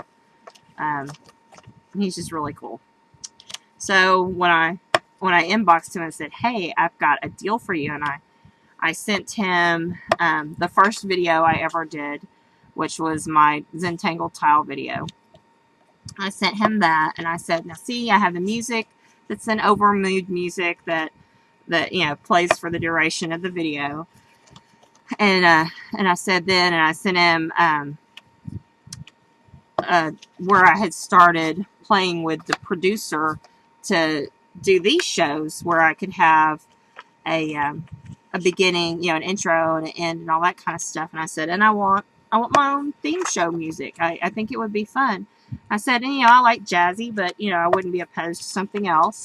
He's just really cool. So when I inboxed him and said, hey, I've got a deal for you, and I sent him the first video I ever did, which was my Zentangle tile video. I sent him that, and I said, now see, I have the music that's an over mood music that you know, plays for the duration of the video. And I said then, and I sent him where I had started playing with the producer to do these shows, where I could have a beginning, you know, an intro and an end and all that kind of stuff. And I said, and I want my own theme show music. I think it would be fun. I said, and, you know, I like jazzy, but, you know, I wouldn't be opposed to something else.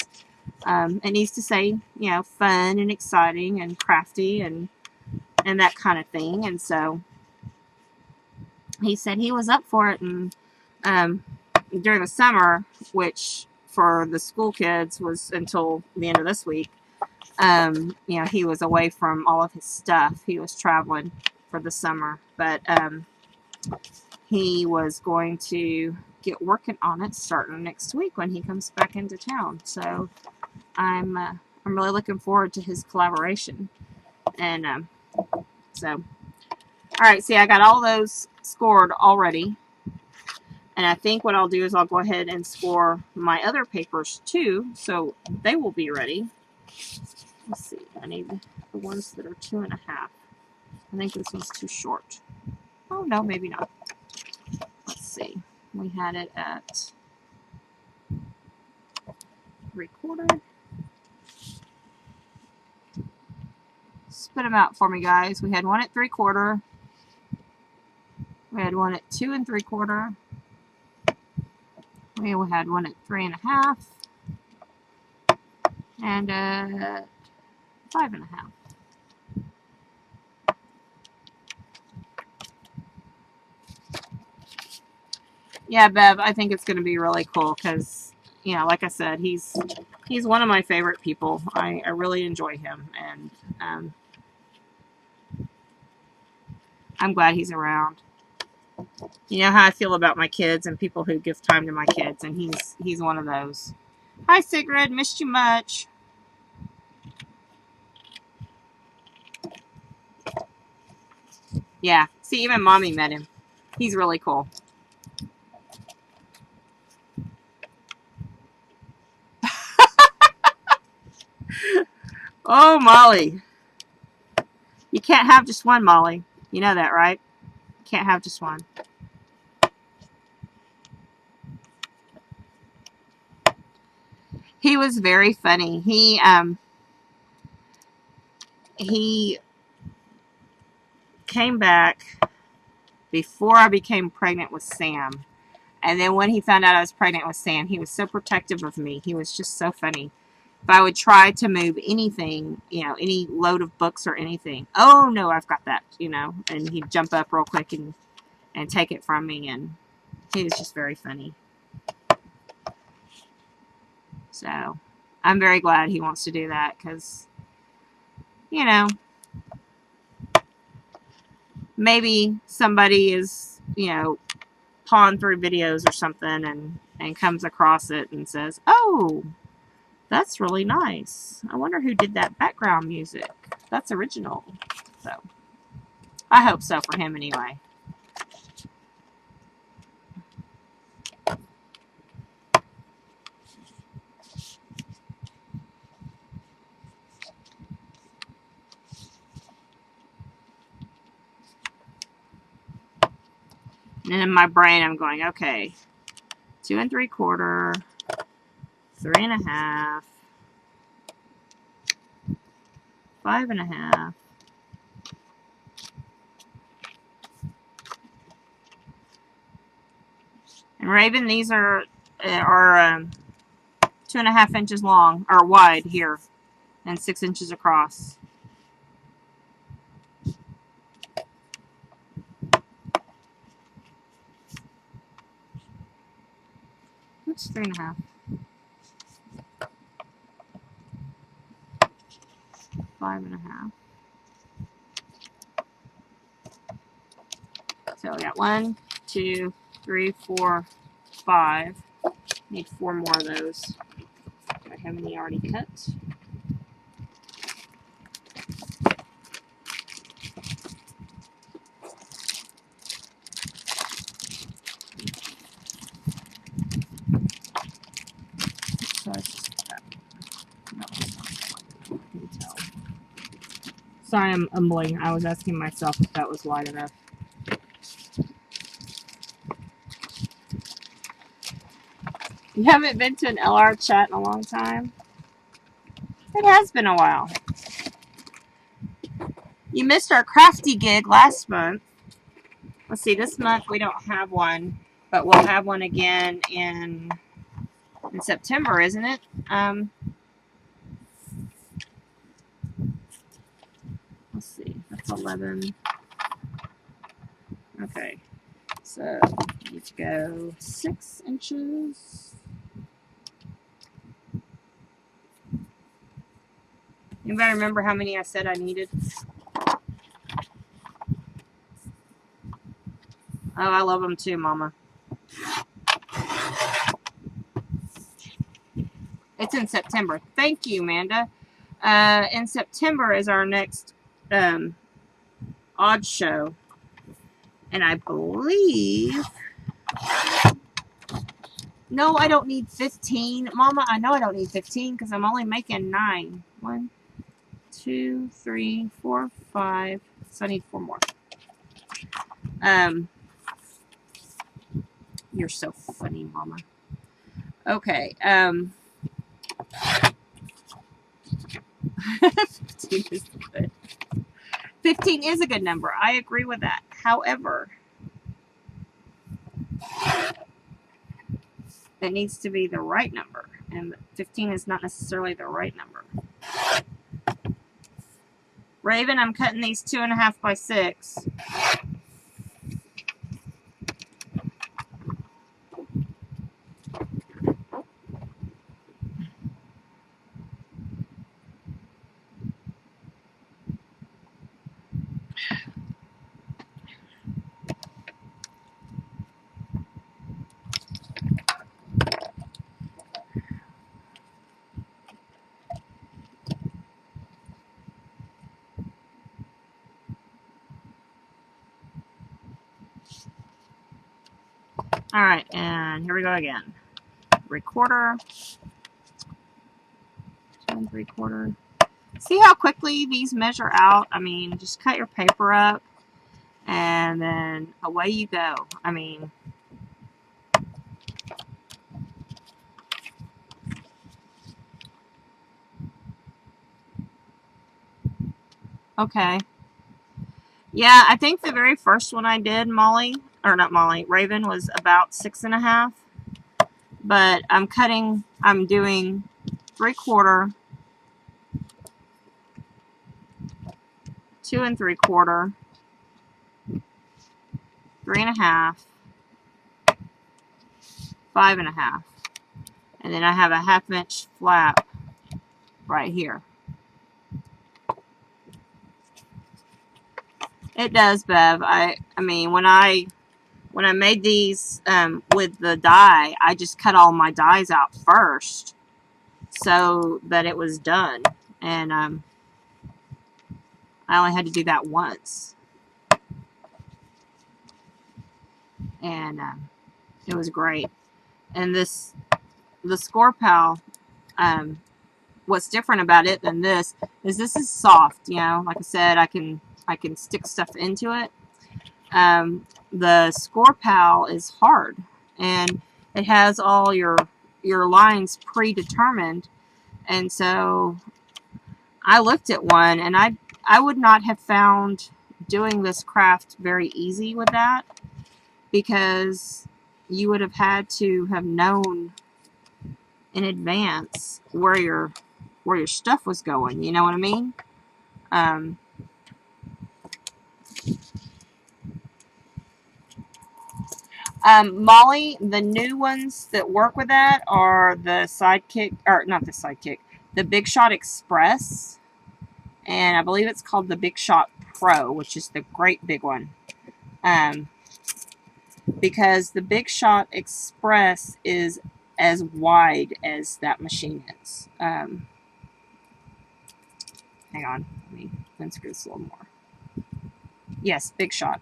It needs to say, you know, fun and exciting and crafty and that kind of thing. And so he said he was up for it. And during the summer, which for the school kids was until the end of this week, you know, he was away from all of his stuff. He was traveling for the summer, but he was going to get working on it starting next week when he comes back into town. So I'm really looking forward to his collaboration. And so, all right, see, I got all those scored already. And I think what I'll do is I'll go ahead and score my other papers too, so they will be ready. Let's see, I need the ones that are 2.5. I think this one's too short. Oh, no, maybe not. Let's see. We had it at 3/4. Spit them out for me, guys. We had one at 3/4. We had one at 2 3/4. We had one at 3.5. And 5.5. Yeah, Bev, I think it's going to be really cool because, you know, like I said, he's one of my favorite people. I really enjoy him, and I'm glad he's around. You know how I feel about my kids and people who give time to my kids, and he's one of those. Hi, Sigrid. Missed you much. Yeah. See, even Mommy met him. He's really cool. Oh, Molly. You can't have just one, Molly. You know that, right? Can't have just one. He was very funny. He came back before I became pregnant with Sam. And then when he found out I was pregnant with Sam, he was so protective of me. He was just so funny. If I would try to move anything, you know, any load of books or anything, oh no, I've got that, you know, and he'd jump up real quick and take it from me, and he was just very funny. So I'm very glad he wants to do that because, you know, maybe somebody is, you know, pawing through videos or something and comes across it and says, oh, that's really nice. I wonder who did that background music. That's original. So I hope so for him anyway. And in my brain, I'm going, okay, 2 3/4, 3 1/2, 5 1/2. And Raven, these are 2.5 inches long, or wide here, and 6 inches across. What's 3 1/2? 5 1/2. So we got 1, 2, 3, 4, 5. Need 4 more of those. Do I have any already cut? So it's just that. No, I can tell. Sorry, I'm mumbling. I was asking myself if that was wide enough. You haven't been to an LR chat in a long time? It has been a while. You missed our crafty gig last month. Let's see, this month we don't have one, but we'll have one again in September, isn't it? Let's see, that's 11. Okay, so you need to go 6 inches. Anybody remember how many I said I needed? Oh, I love them too, Mama. It's in September. Thank you, Amanda. In September is our next odd show. And I believe... No, I don't need 15. Mama, I know I don't need 15 because I'm only making 9. 1, 2, 3, 4, 5. So I need 4 more. You're so funny, Mama. Okay. 15 is good. 15 is a good number. I agree with that. However, it needs to be the right number. And 15 is not necessarily the right number. Raven, I'm cutting these 2.5 by 6. Alright, and here we go again. 3/4. 2 3/4. See how quickly these measure out? I mean, just cut your paper up and then away you go. I mean, okay. Yeah, I think the very first one I did, Raven, was about 6.5. But I'm doing 3/4, 2 3/4, 3.5, 5.5. And then I have a 1/2 inch flap right here. It does, Bev. I mean, when I made these with the die, I just cut all my dies out first so that it was done. And I only had to do that once. And it was great. And the Score Pal, what's different about it than this is soft. You know, like I said, I can stick stuff into it. The Score Pal is hard, and it has all your lines predetermined. And so I looked at one, and I would not have found doing this craft very easy with that, because you would have had to have known in advance where your stuff was going. You know what I mean? Molly, the new ones that work with that are the Sidekick, or not the Sidekick, the Big Shot Express, and I believe it's called the Big Shot Pro, which is the great big one. Because the Big Shot Express is as wide as that machine is. Hang on, let me unscrew this a little more. Yes, Big Shot.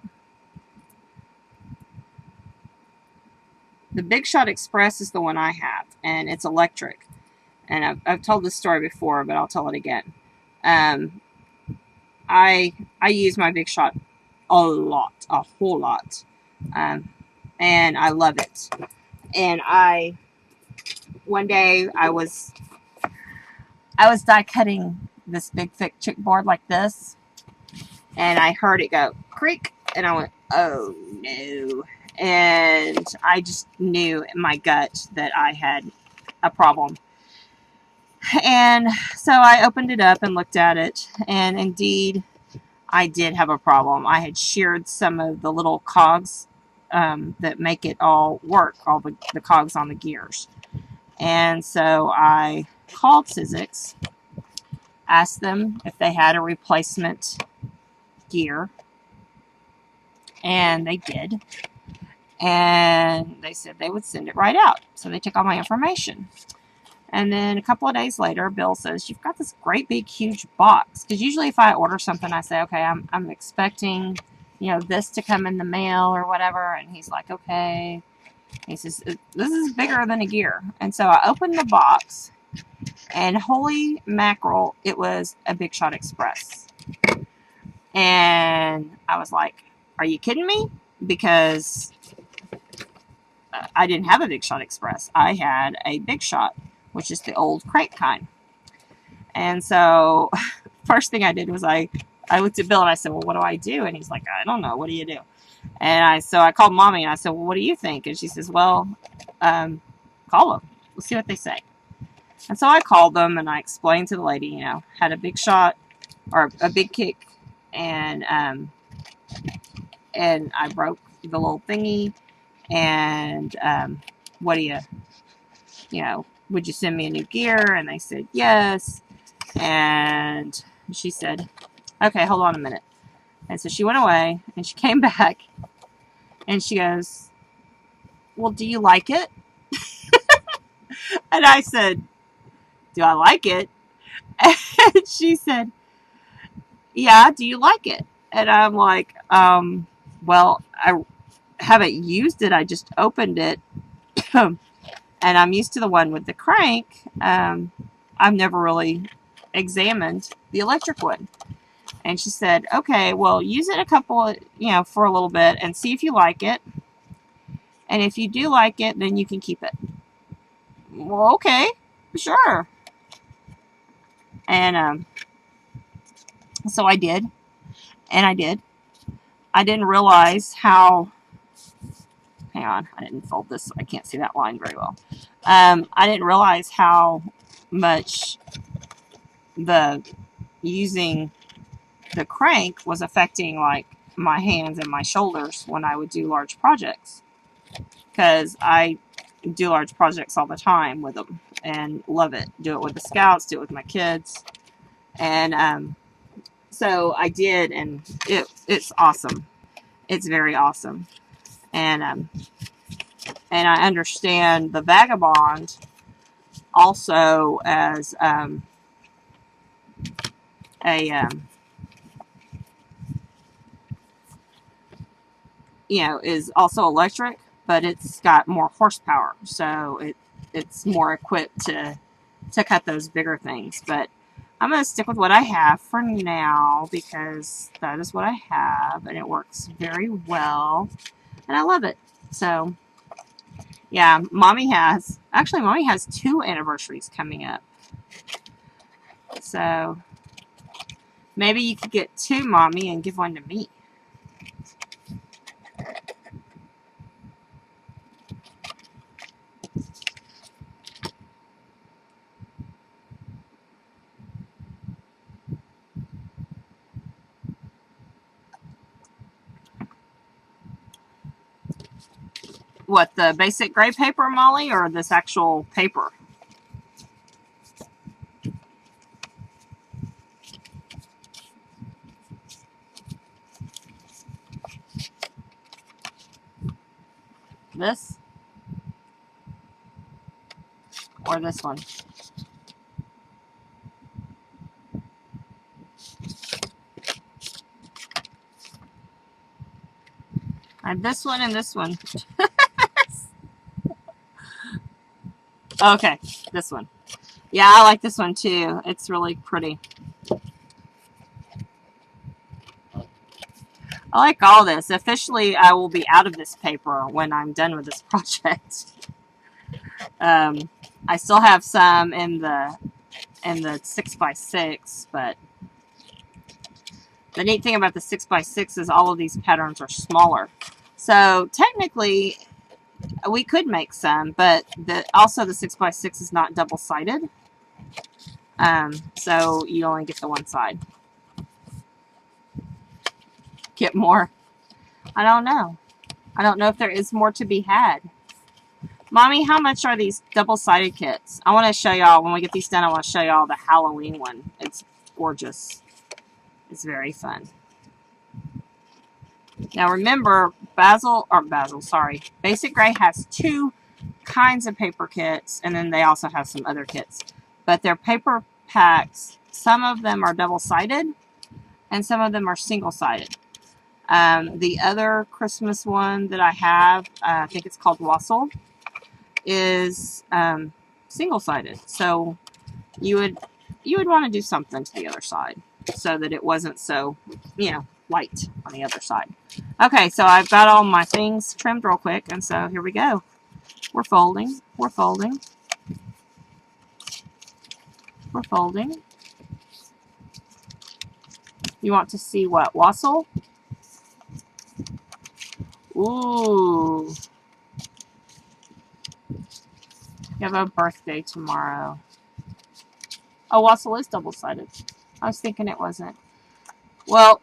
The Big Shot Express is the one I have, and it's electric. And I've told this story before, but I'll tell it again. I use my Big Shot a whole lot, and I love it. And one day I was die cutting this big thick chipboard like this, and I heard it go creak, and I went, oh no. And I just knew in my gut that I had a problem. And so I opened it up and looked at it, and indeed I did have a problem. I had sheared some of the little cogs that make it all work, all the cogs on the gears. And so I called Sizzix, asked them if they had a replacement gear, and they did. And they said they would send it right out. So they took all my information. And then a couple of days later, Bill says, you've got this great big huge box. Because usually if I order something, I say, okay, I'm expecting, this to come in the mail or whatever. And he's like, okay. He says, this is bigger than a gear. And so I opened the box, and holy mackerel, it was a Big Shot Express. And I was like, are you kidding me? Because I didn't have a Big Shot Express. I had a Big Shot, which is the old crate kind. And so first thing I did was I looked at Bill and I said, well, what do I do? And he's like, I don't know. What do you do? And so I called Mommy and I said, well, what do you think? And she says, well, call them. We'll see what they say. And so I called them and I explained to the lady, had a Big Shot or a Big Kick, and I broke the little thingy. And what do you, would you send me a new gear? And they said yes. And she said, okay, hold on a minute. And so she went away, and she came back, and she goes, well, do you like it? And I said, do I like it? And she said, yeah, do you like it? And I'm like, well, haven't used it. I just opened it. And I'm used to the one with the crank. I've never really examined the electric one. And she said, okay, well, use it for a little bit and see if you like it. And if you do like it, then you can keep it. Well, okay, sure. And so I did. And I did. I didn't realize how... Hang on, I didn't fold this, so I can't see that line very well. I didn't realize how much using the crank was affecting like my hands and my shoulders when I would do large projects, because I do large projects all the time with them and love it. Do it with the scouts, do it with my kids, and so I did, and it's awesome. It's very awesome, and I understand the Vagabond also as is also electric, but it's got more horsepower, so it's more equipped to cut those bigger things. But I'm going to stick with what I have for now, because that is what I have, and it works very well, and I love it. So yeah, Mommy has 2 anniversaries coming up, so maybe you could get 2, Mommy, and give one to me. What, the basic gray paper, Molly, or this actual paper? This? Or this one? I have this one and this one. Okay, this one. Yeah, I like this one too. It's really pretty. I like all this. Officially, I will be out of this paper when I'm done with this project. I still have some in the 6x6, but the neat thing about the 6x6 is all of these patterns are smaller. So technically, we could make some, but also the 6x6 is not double-sided. So you only get the one side. Get more? I don't know. I don't know if there is more to be had. Mommy, how much are these double-sided kits? I want to show y'all, when we get these done, I want to show y'all the Halloween one. It's gorgeous. It's very fun. Now remember, Basic Gray has 2 kinds of paper kits, and then they also have some other kits. But their paper packs, some of them are double-sided, and some of them are single-sided. The other Christmas one that I have, I think it's called Wassel, is single-sided. So you would want to do something to the other side so that it wasn't so, light on the other side. Okay, so I've got all my things trimmed real quick, and so here we go. We're folding. We're folding. We're folding. You want to see what? Wassel? Ooh. You have a birthday tomorrow. Oh, Wassel is double-sided. I was thinking it wasn't. Well,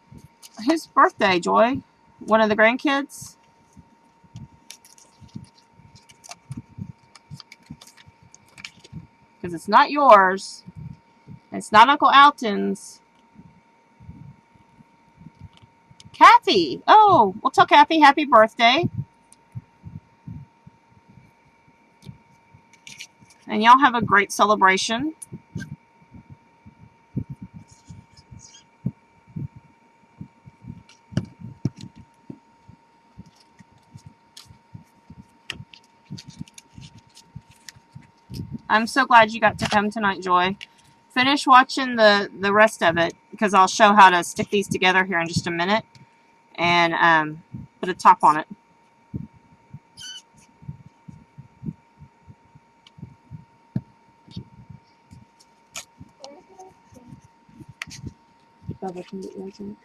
whose birthday, Joy? One of the grandkids? Because it's not yours. It's not Uncle Alton's. Kathy! Oh, we'll tell Kathy happy birthday. And y'all have a great celebration. I'm so glad you got to come tonight, Joy. Finish watching the rest of it, because I'll show how to stick these together here in just a minute. And put a top on it. Bubba can get yours in.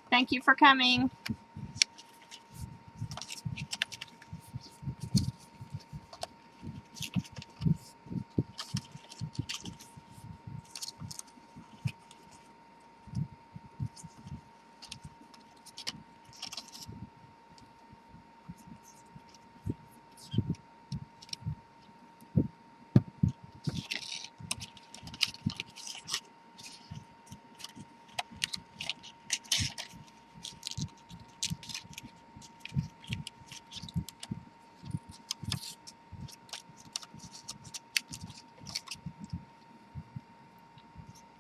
Thank you for coming.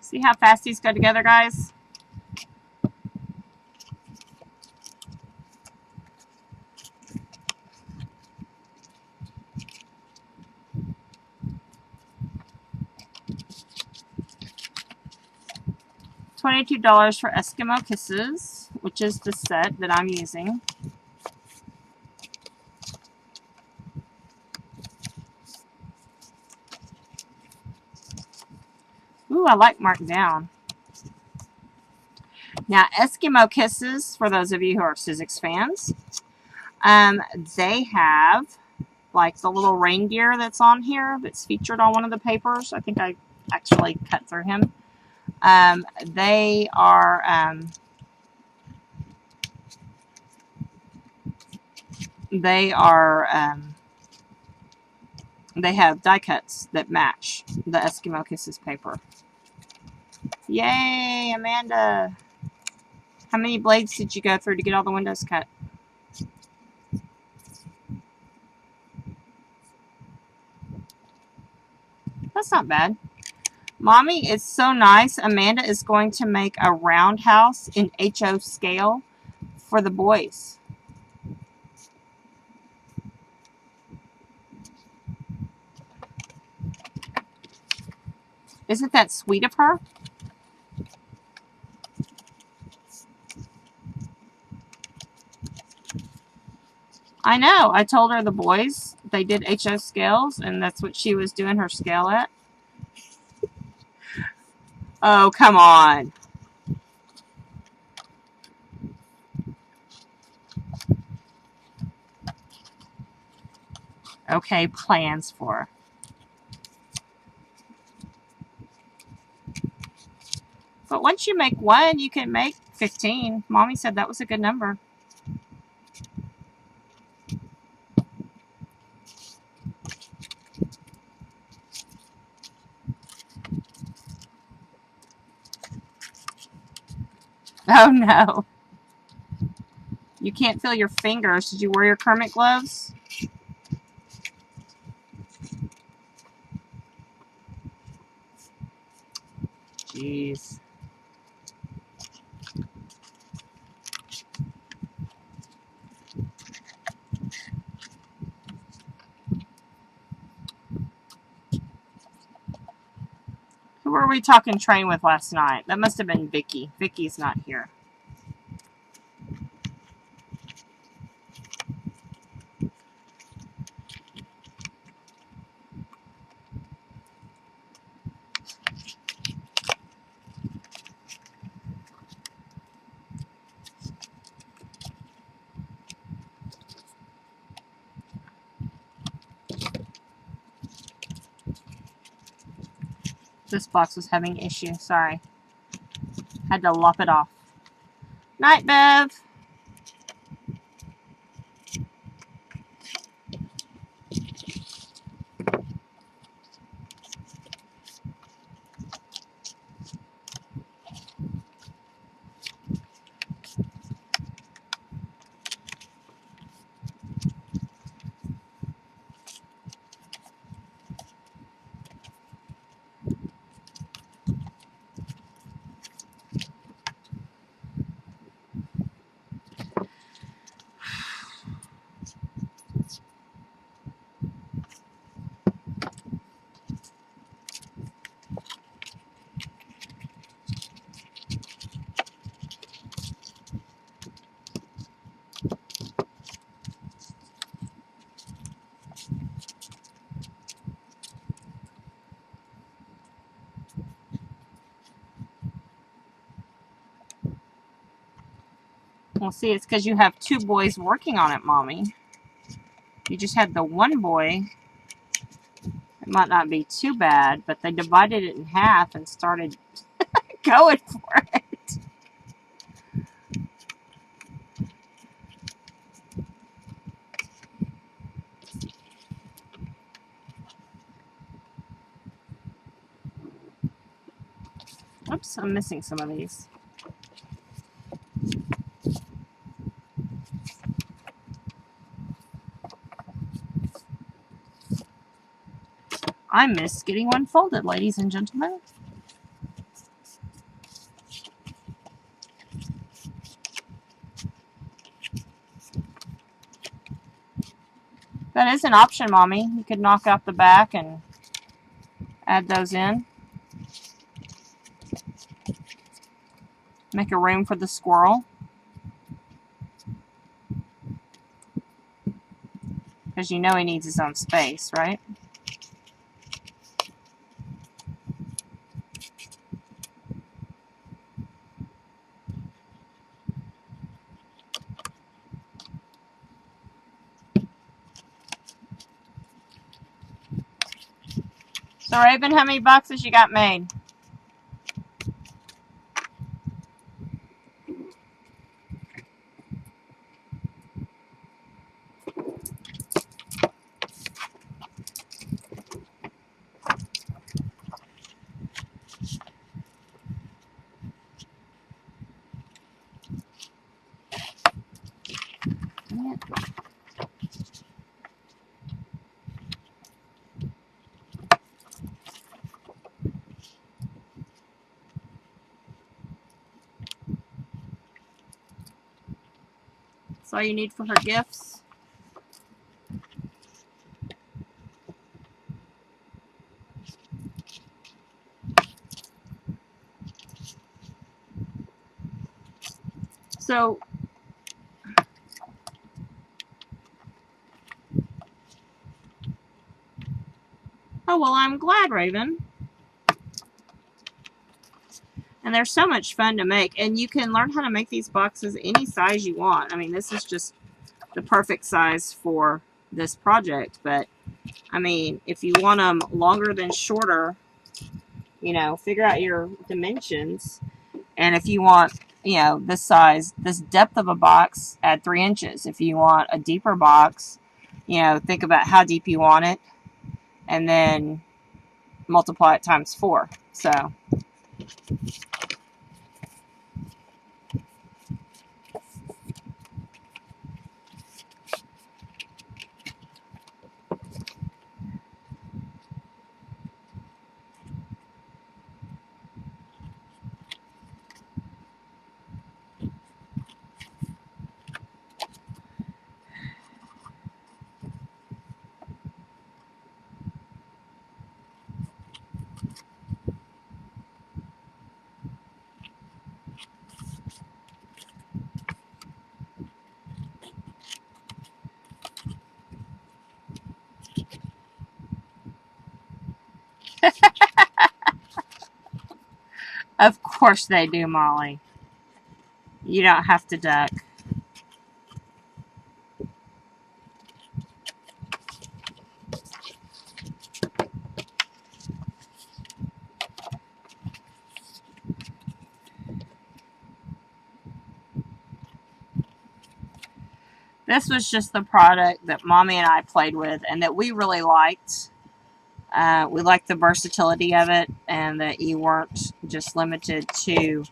See how fast these go together, guys? $22 for Eskimo Kisses, which is the set that I'm using. Ooh, I like marked down. Now, Eskimo Kisses, for those of you who are Sizzix fans, they have like the little reindeer that's on here that's featured on one of the papers. I think I actually cut through him. They have die cuts that match the Eskimo Kisses paper. Yay, Amanda! How many blades did you go through to get all the windows cut? That's not bad. Mommy, it's so nice. Amanda is going to make a roundhouse in HO scale for the boys. Isn't that sweet of her? I know. I told her the boys, they did HO scales, and that's what she was doing her scale at. Oh, come on. Okay, plans for. But once you make one, you can make 15. Mommy said that was a good number. Oh, no. You can't feel your fingers. Did you wear your Kermit gloves? Jeez. Who were we talking train with last night? That must have been Vicky. Vicky's not here. This box was having issues. Sorry. Had to lop it off. Night, Bev. Well, see, it's because you have two boys working on it, Mommy. You just had the one boy. It might not be too bad, but they divided it in half and started going for it. Oops, I'm missing some of these. I missed getting one folded, ladies and gentlemen. That is an option, Mommy. You could knock out the back and add those in. Make a room for the squirrel. Because you know he needs his own space, right? So, Raven, how many boxes you got made? That's all you need for her gifts. So, oh, well, I'm glad, Raven. And they're so much fun to make. And you can learn how to make these boxes any size you want. I mean, this is just the perfect size for this project. But, I mean, if you want them longer than shorter, you know, figure out your dimensions. And if you want, you know, this size, this depth of a box, add 3 inches. If you want a deeper box, you know, think about how deep you want it. And then multiply it times 4. So, of course they do, Molly. You don't have to duck. This was just the product that Mommy and I played with and that we really liked. We liked the versatility of it and that you weren't just limited to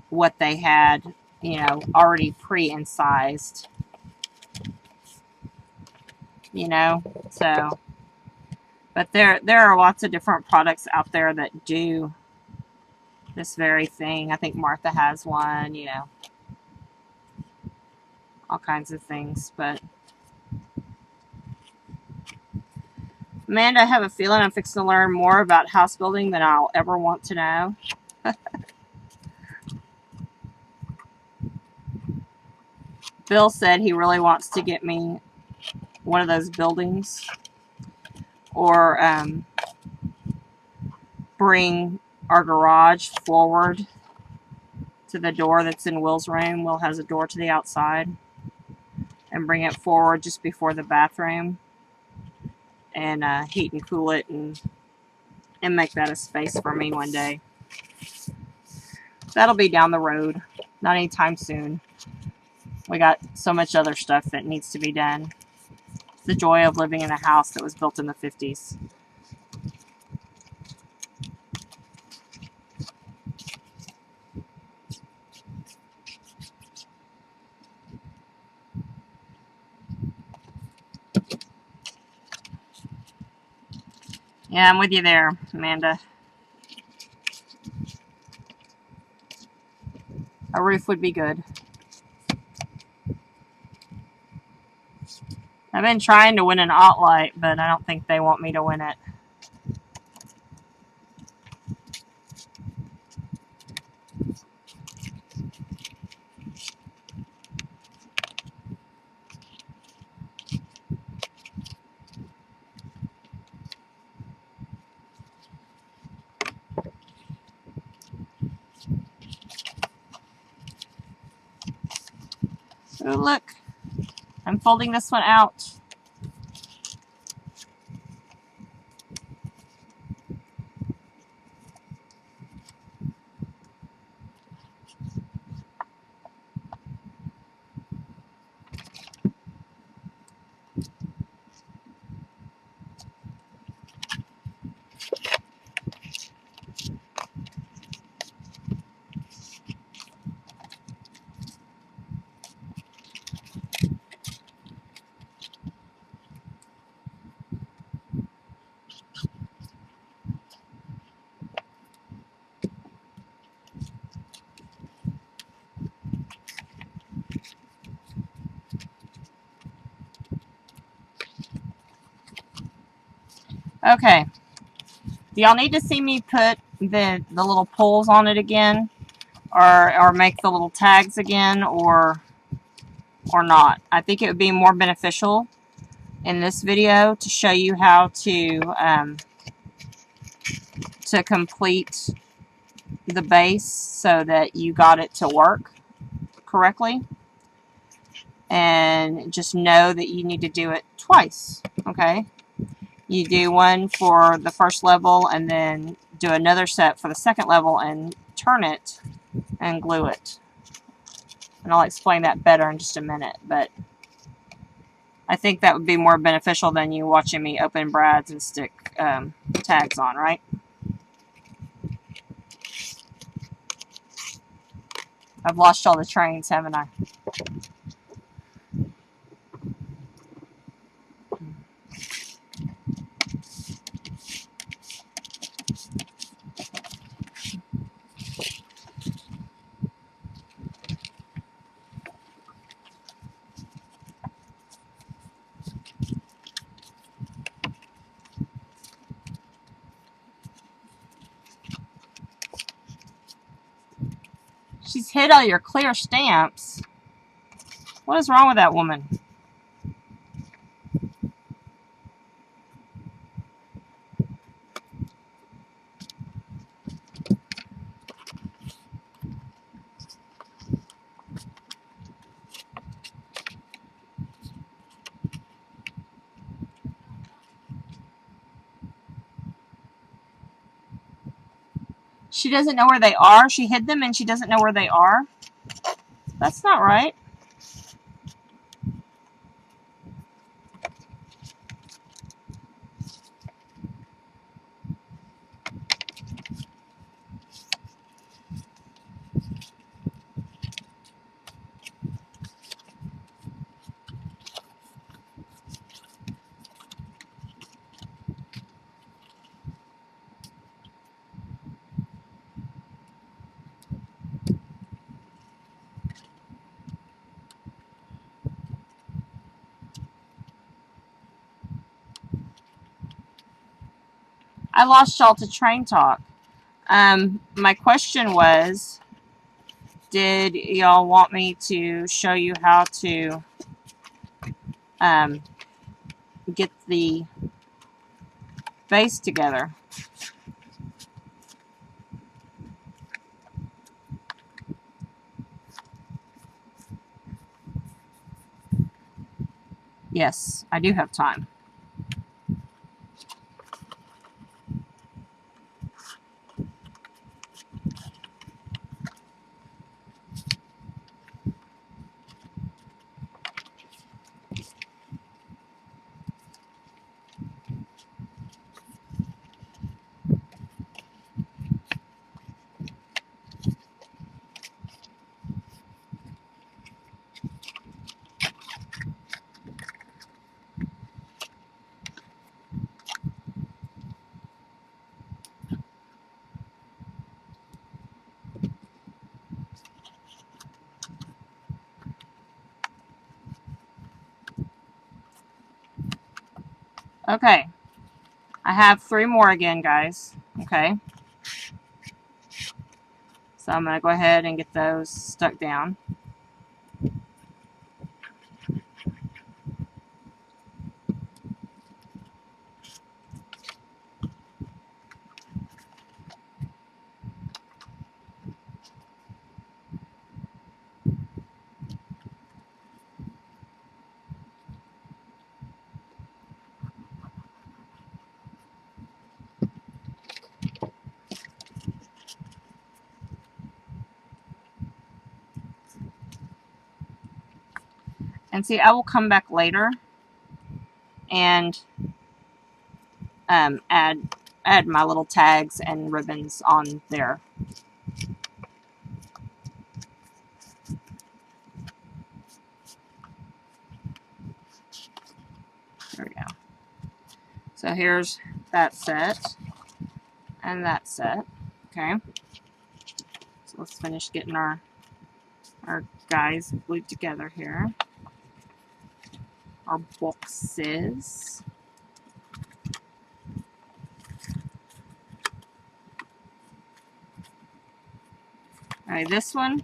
what they had, you know, already pre-incised. You know, so, but there are lots of different products out there that do this very thing. I think Martha has one, you know, all kinds of things, but Amanda, I have a feeling I'm fixing to learn more about house building than I'll ever want to know. Bill said he really wants to get me one of those buildings or bring our garage forward to the door that's in Will's room. Will has a door to the outside. And bring it forward just before the bathroom. And heat and cool it and make that a space for me one day. That'll be down the road. Not anytime soon. We got so much other stuff that needs to be done. It's the joy of living in a house that was built in the 50s. Yeah, I'm with you there, Amanda. A roof would be good. I've been trying to win an Ottlight, but I don't think they want me to win it. Oh, look. I'm folding this one out. Okay. Do y'all need to see me put the little pulls on it again? Or make the little tags again? Or not? I think it would be more beneficial in this video to show you how to complete the base so that you got it to work correctly. And just know that you need to do it twice, okay? You do one for the first level and then do another set for the second level and turn it and glue it. And I'll explain that better in just a minute, but I think that would be more beneficial than you watching me open brads and stick tags on, right? I've lost all the trains, haven't I? She's hid all your clear stamps. What is wrong with that woman? She doesn't know where they are? She hid them and she doesn't know where they are? That's not right. I lost y'all to train talk. My question was, did y'all want me to show you how to get the base together? Yes, I do have time. Okay, I have 3 more again, guys. Okay, so I'm going to go ahead and get those stuck down. And see, I will come back later and add my little tags and ribbons on there. There we go. So here's that set and that set. Okay. So let's finish getting our guys glued together here. Our boxes. Alright, this one,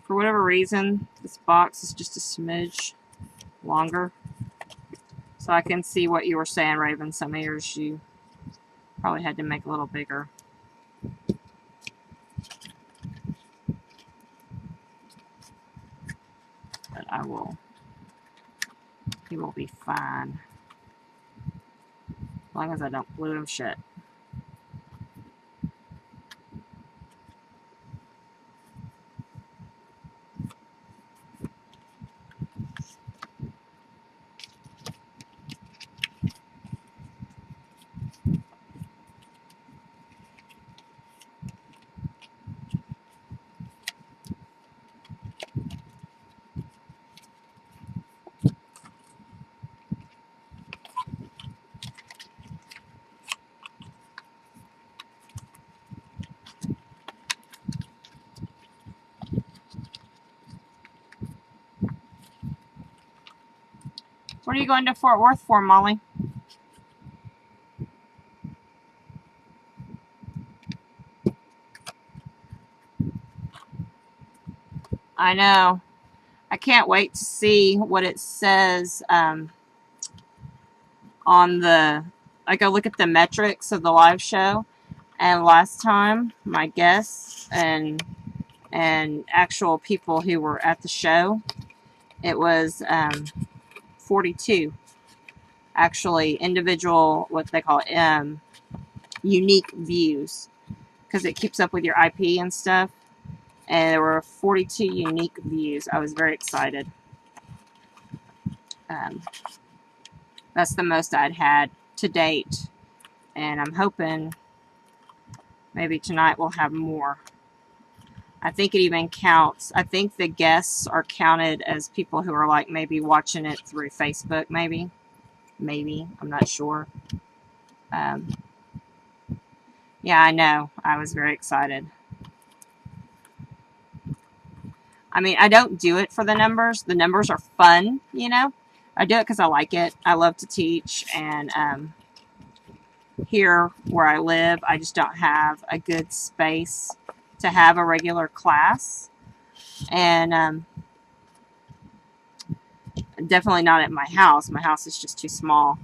for whatever reason, this box is just a smidge longer. So I can see what you were saying, Raven. Some of yours you probably had to make a little bigger. But he will be fine. As long as I don't glue him shut. What are you going to Fort Worth for, Molly? I know. I can't wait to see what it says on the... I go look at the metrics of the live show. And last time, my guests and actual people who were at the show, it was 42 actually individual, what they call unique views, because it keeps up with your IP and stuff. And there were 42 unique views. I was very excited. That's the most I'd had to date, and I'm hoping maybe tonight we'll have more. I think it even counts. I think the guests are counted as people who are like maybe watching it through Facebook, maybe. I'm not sure. Yeah, I know. I was very excited. I mean, I don't do it for the numbers. The numbers are fun, you know. I do it because I like it. I love to teach, and here where I live, I just don't have a good space to have a regular class, and definitely not at my house. My house is just too small.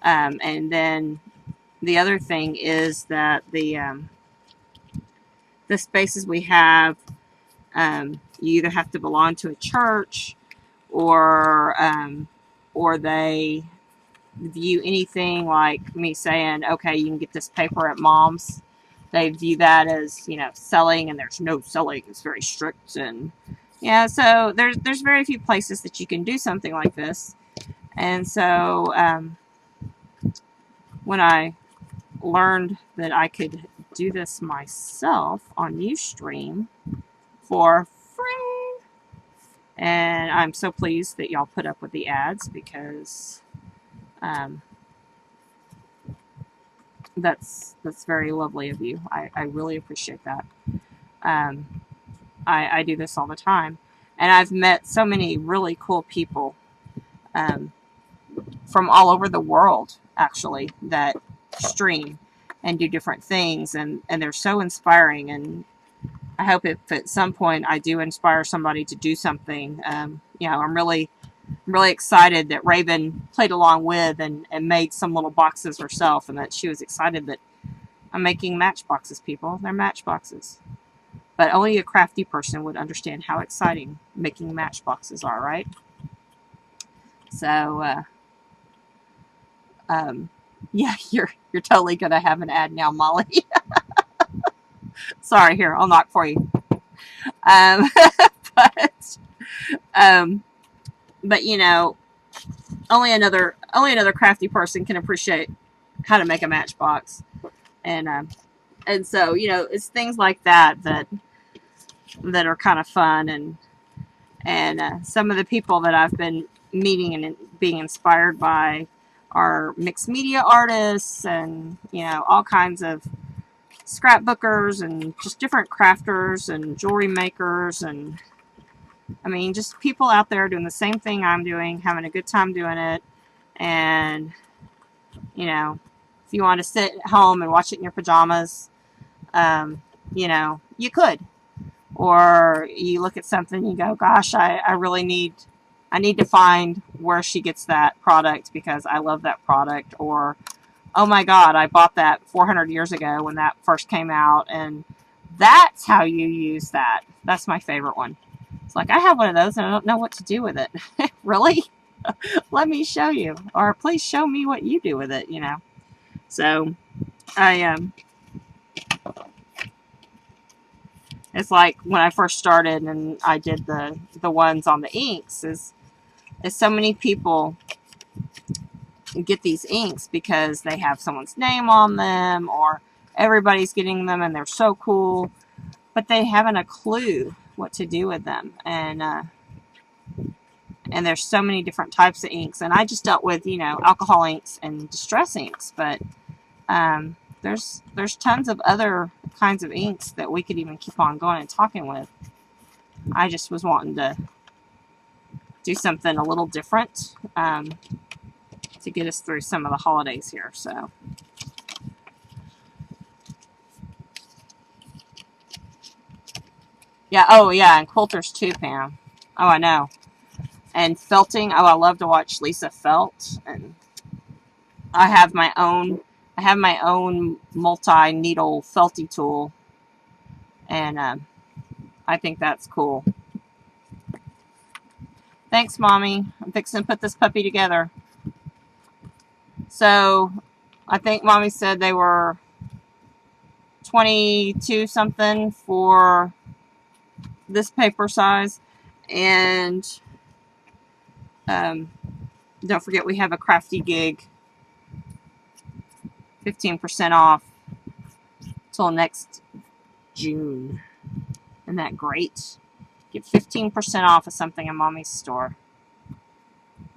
And then the other thing is that the spaces we have, you either have to belong to a church or or they view anything like me saying, okay, you can get this paper at Mom's. They view that as, you know, selling, and there's no selling. It's very strict. And yeah, so there's very few places that you can do something like this. And so when I learned that I could do this myself on Ustream for free, and I'm so pleased that y'all put up with the ads, because that's very lovely of you. I really appreciate that. I do this all the time, and I've met so many really cool people from all over the world, actually, that stream and do different things, and they're so inspiring. And I hope if at some point I do inspire somebody to do something, you know, I'm really excited that Raven played along with and made some little boxes herself, and that she was excited that I'm making matchboxes, people. They're matchboxes. But only a crafty person would understand how exciting making matchboxes are, right? So, yeah, you're totally going to have an ad now, Molly. Sorry, here, I'll knock for you. But you know, only another crafty person can appreciate how to make a matchbox, and so, you know, it's things like that are kind of fun, and some of the people that I've been meeting and being inspired by are mixed media artists, and, you know, all kinds of scrapbookers, and just different crafters and jewelry makers, and I mean, just people out there doing the same thing I'm doing, having a good time doing it. And, you know, if you want to sit at home and watch it in your pajamas, you know, you could. Or you look at something and you go, gosh, I really need to find where she gets that product, because I love that product. Or, oh my God, I bought that 400 years ago when that first came out, and that's how you use that. That's my favorite one. It's like, I have one of those and I don't know what to do with it. Really? Let me show you. Or please show me what you do with it, you know. So, it's like when I first started and I did the ones on the inks, is so many people get these inks because they have someone's name on them, or everybody's getting them and they're so cool, but they haven't a clue what to do with them. And there's so many different types of inks, and I just dealt with, you know, alcohol inks and distress inks, but there's tons of other kinds of inks that we could even keep on going and talking with. I just was wanting to do something a little different to get us through some of the holidays here. So, yeah, oh yeah, and quilters too, Pam. Oh, I know. And felting. Oh, I love to watch Lisa felt. And I have my own multi-needle felty tool, and I think that's cool. Thanks, Mommy. I'm fixing to put this puppy together. So, I think Mommy said they were 22 something for this paper size, and don't forget we have a crafty gig, 15% off till next June. Isn't that great? Get 15% off of something in Mommy's store.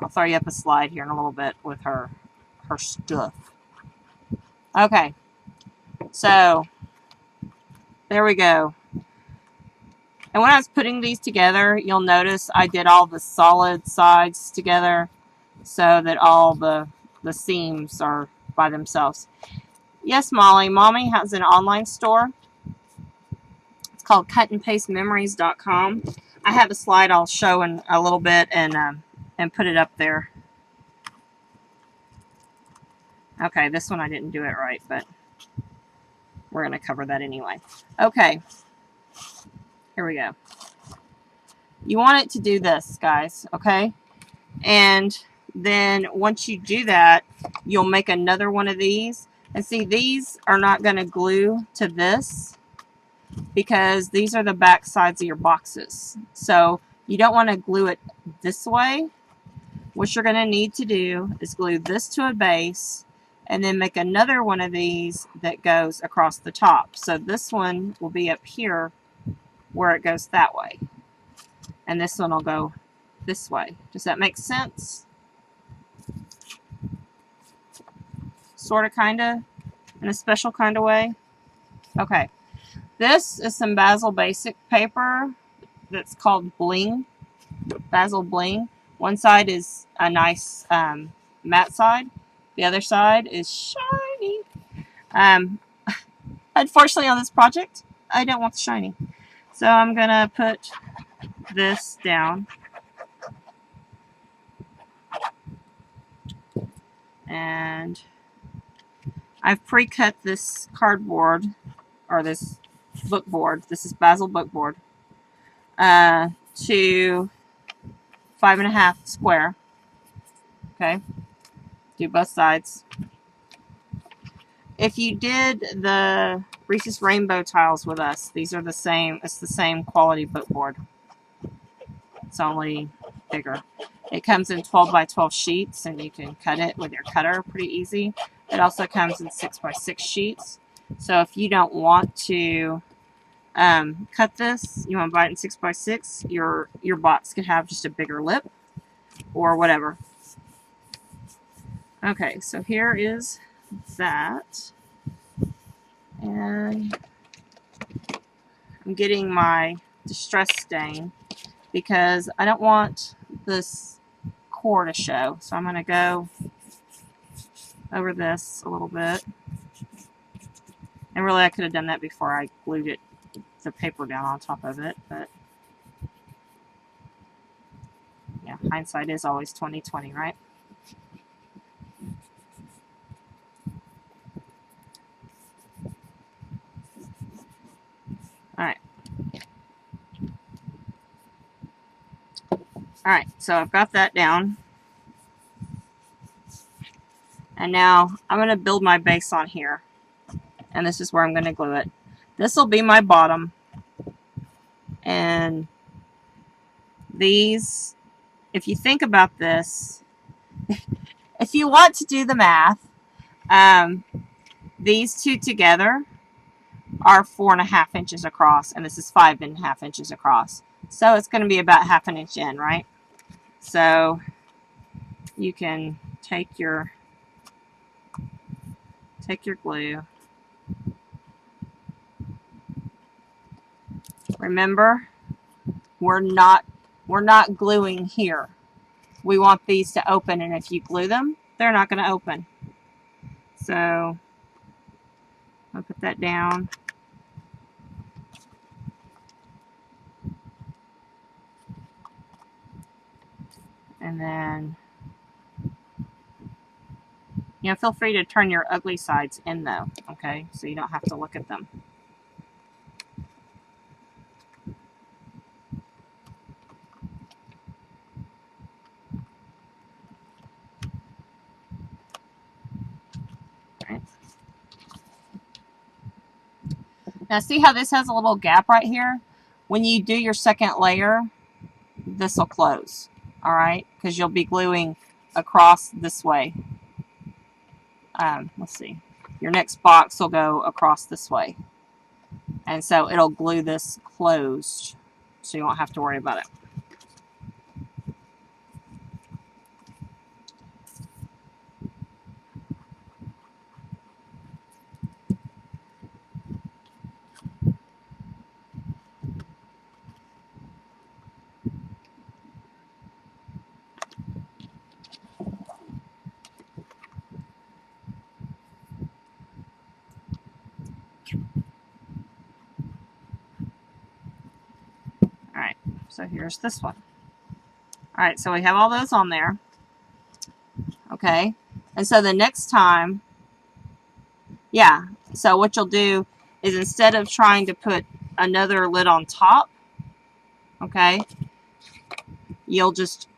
I'll throw you up a slide here in a little bit with her stuff. Okay, so there we go. And when I was putting these together, you'll notice I did all the solid sides together so that all the seams are by themselves. Yes, Molly. Mommy has an online store. It's called cutandpastememories.com. I have a slide I'll show in a little bit and put it up there. Okay, this one I didn't do it right, but we're going to cover that anyway. Okay. Here we go. You want it to do this, guys, okay? And then once you do that, you'll make another one of these. And see, these are not going to glue to this because these are the back sides of your boxes. So you don't want to glue it this way. What you're going to need to do is glue this to a base and then make another one of these that goes across the top. So this one will be up here where it goes that way. And this one will go this way. Does that make sense? Sort of, kind of, in a special kind of way. Okay. This is some Basil Basic paper that's called Bling. Basil Bling. One side is a nice matte side. The other side is shiny. Unfortunately, on this project, I don't want the shiny. So I'm going to put this down. And I've pre-cut this cardboard, or this book board. This is Basil book board, to 5.5 square. Okay, do both sides. If you did the Reese's Rainbow tiles with us, these are the same. It's the same quality book board. It's only bigger. It comes in 12 by 12 sheets, and you can cut it with your cutter pretty easy. It also comes in 6 by 6 sheets. So if you don't want to cut this, you want to buy it in 6 by 6, your box could have just a bigger lip or whatever. Okay, so here is that. And I'm getting my distress stain because I don't want this core to show. So I'm going to go over this a little bit. And really, I could have done that before I glued the paper down on top of it, but yeah, hindsight is always 20/20, right? All right, so I've got that down. And now I'm going to build my base on here. And this is where I'm going to glue it. This will be my bottom. And these, if you think about this, if you want to do the math, these two together are 4.5 inches across, and this is 5.5 inches across. So it's going to be about 1/2 inch in, right? So you can take your glue. Remember, we're not gluing here. We want these to open, and if you glue them, they're not going to open. So I'll put that down. And then, feel free to turn your ugly sides in though, okay? So you don't have to look at them. Right. Now see how this has a little gap right here? When you do your second layer, this will close, all right? Because you'll be gluing across this way. Let's see. Your next box will go across this way. And so it'll glue this closed, so you won't have to worry about it. Alright, so here's this one. Alright, so we have all those on there. Okay, and so the next time, yeah, so what you'll do is instead of trying to put another lid on top, okay, you'll just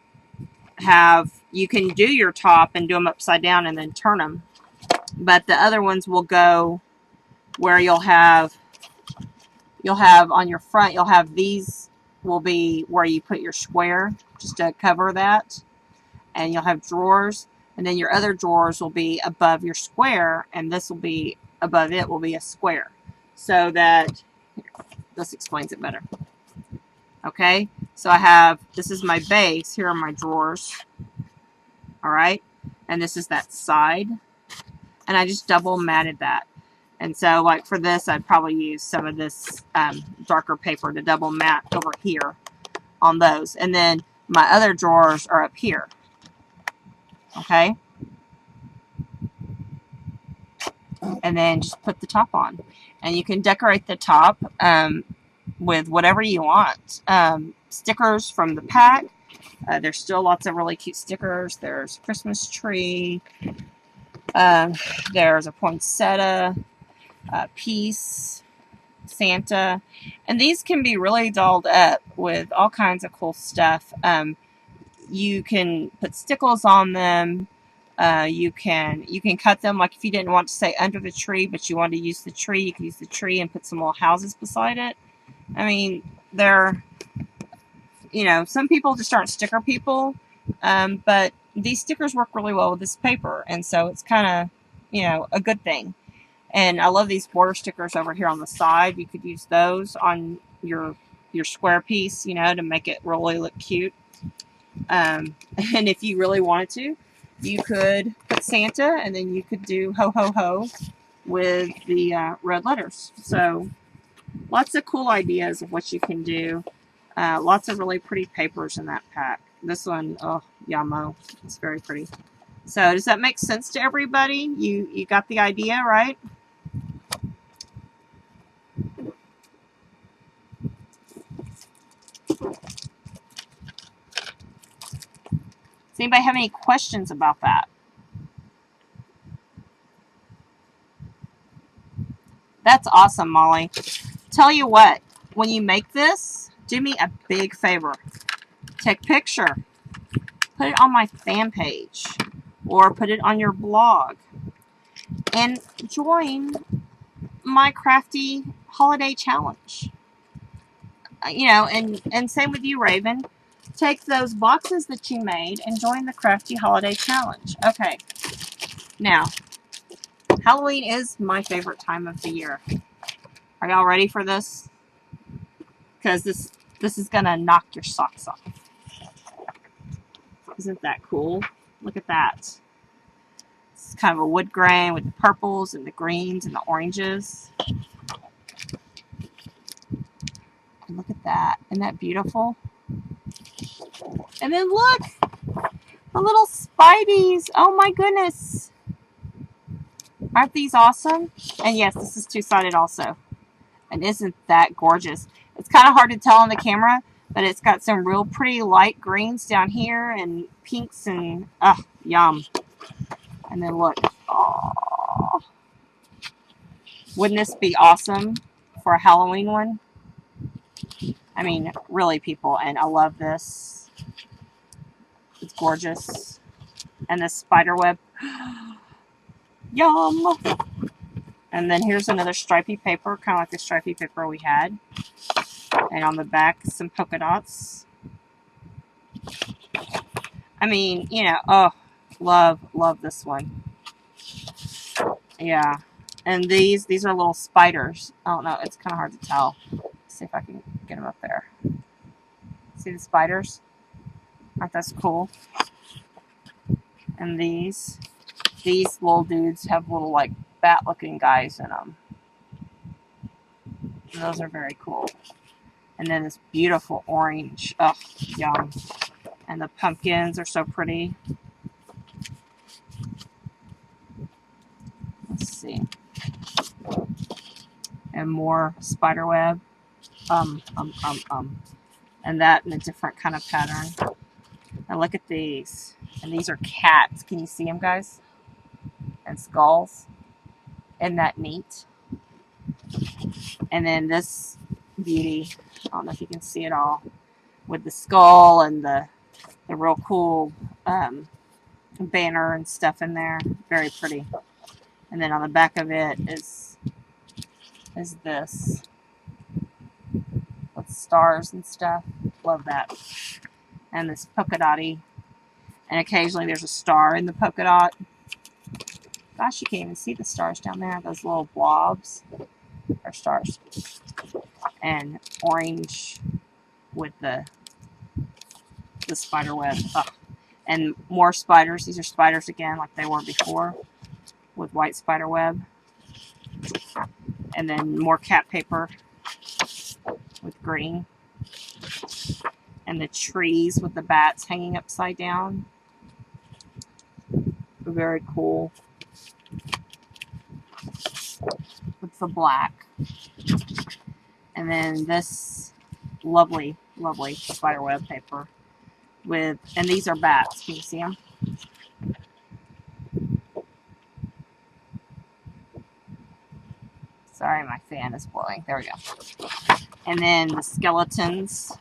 have you can do your top and do them upside down and then turn them. But the other ones will go where you'll have on your front, you'll have these will be where you put your square just to cover that. And you'll have drawers. And then your other drawers will be above your square. And this will be above it will be a square. So that, this explains it better. Okay, so I have, this is my base. Here are my drawers. All right, and this is that side. And I just double matted that. And so like for this, I'd probably use some of this darker paper to double mat over here on those. And then my other drawers are up here. Okay. And then just put the top on. And you can decorate the top with whatever you want. Stickers from the pack. There's still lots of really cute stickers. There's Christmas tree. There's a poinsettia, peace, Santa. And these can be really dolled up with all kinds of cool stuff. You can put stickles on them. You can cut them, like if you didn't want to say under the tree, but you wanted to use the tree, you can use the tree and put some little houses beside it. I mean, they're, you know, some people just aren't sticker people, but these stickers work really well with this paper, and so it's kind of, you know, a good thing. And I love these border stickers over here on the side. You could use those on your square piece, you know, to make it really look cute. And if you really wanted to, you could put Santa, and then you could do ho ho ho with the red letters. So lots of cool ideas of what you can do. Lots of really pretty papers in that pack. This one, oh, yamo. It's very pretty. So does that make sense to everybody? You got the idea, right? Does anybody have any questions about that? That's awesome, Molly. Tell you what, when you make this, do me a big favor. Take a picture. Put it on my fan page. Or put it on your blog. And join my crafty holiday challenge. You know, and same with you, Raven. Take those boxes that you made and join the crafty holiday challenge. Okay. Now, Halloween is my favorite time of the year. Are y'all ready for this? Because this is going to knock your socks off. Isn't that cool? Look at that. It's kind of a wood grain with the purples and the greens and the oranges. And look at that. Isn't that beautiful? And then look! The little Spideys! Oh my goodness! Aren't these awesome? And yes, this is two-sided also. And isn't that gorgeous? It's kind of hard to tell on the camera, but it's got some real pretty light greens down here and pinks and, yum. And then look. Oh, wouldn't this be awesome for a Halloween one? I mean, really, people. And I love this. It's gorgeous. And the spider web. Yum! And then here's another stripy paper, kind of like the stripy paper we had. And on the back, some polka dots. I mean, you know, oh, love this one. Yeah. And these are little spiders. I don't know, it's kind of hard to tell. Let's see if I can get them up there. See the spiders? Aren't that cool? And these little dudes have little, like, bat-looking guys in them. And those are very cool. And then this beautiful orange. Oh, yum. And the pumpkins are so pretty. Let's see. And more spider web. And that in a different kind of pattern. And look at these. And these are cats. Can you see them, guys? And skulls. Isn't that neat? And then this beauty. I don't know if you can see it all. With the skull and the real cool banner and stuff in there. Very pretty. And then on the back of it is this with stars and stuff. Love that. And this polka dotty. And occasionally there's a star in the polka dot. Gosh, you can't even see the stars down there. Those little blobs are stars. And orange with the spider web. Oh. And more spiders. These are spiders again, like they were before, with white spider web. And then more cat paper with green. And the trees with the bats hanging upside down. Very cool. With the black. And then this lovely, lovely spider web paper. And these are bats. Can you see them? Sorry, my fan is blowing. There we go. And then the skeletons.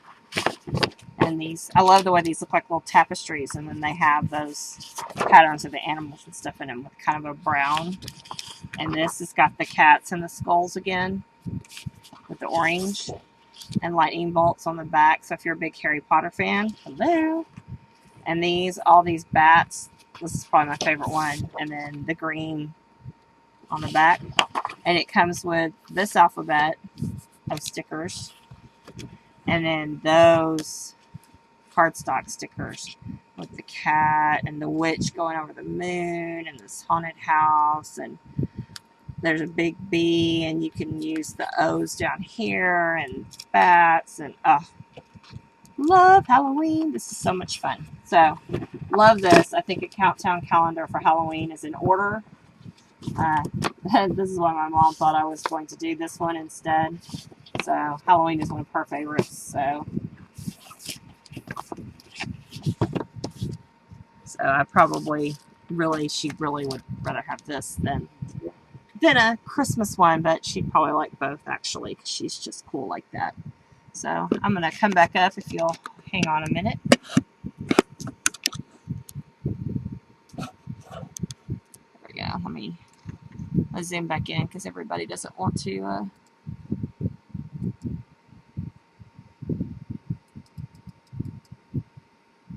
And these, I love the way these look like little tapestries. And then they have those patterns of the animals and stuff in them with kind of a brown. And this has got the cats and the skulls again with the orange. And lightning bolts on the back. So if you're a big Harry Potter fan, hello. And all these bats. This is probably my favorite one. And then the green on the back. And it comes with this alphabet of stickers. And then those cardstock stickers with the cat and the witch going over the moon and this haunted house. And there's a big B, and you can use the O's down here and bats. And love Halloween. This is so much fun. So love this. I think a countdown calendar for Halloween is in order. This is why my mom thought I was going to do this one instead. So Halloween is one of her favorites. So I probably she really would rather have this than a Christmas one, but she'd probably like both actually, because she's just cool like that. So I'm gonna come back up if you'll hang on a minute. There we go. Let's zoom back in because everybody doesn't want to.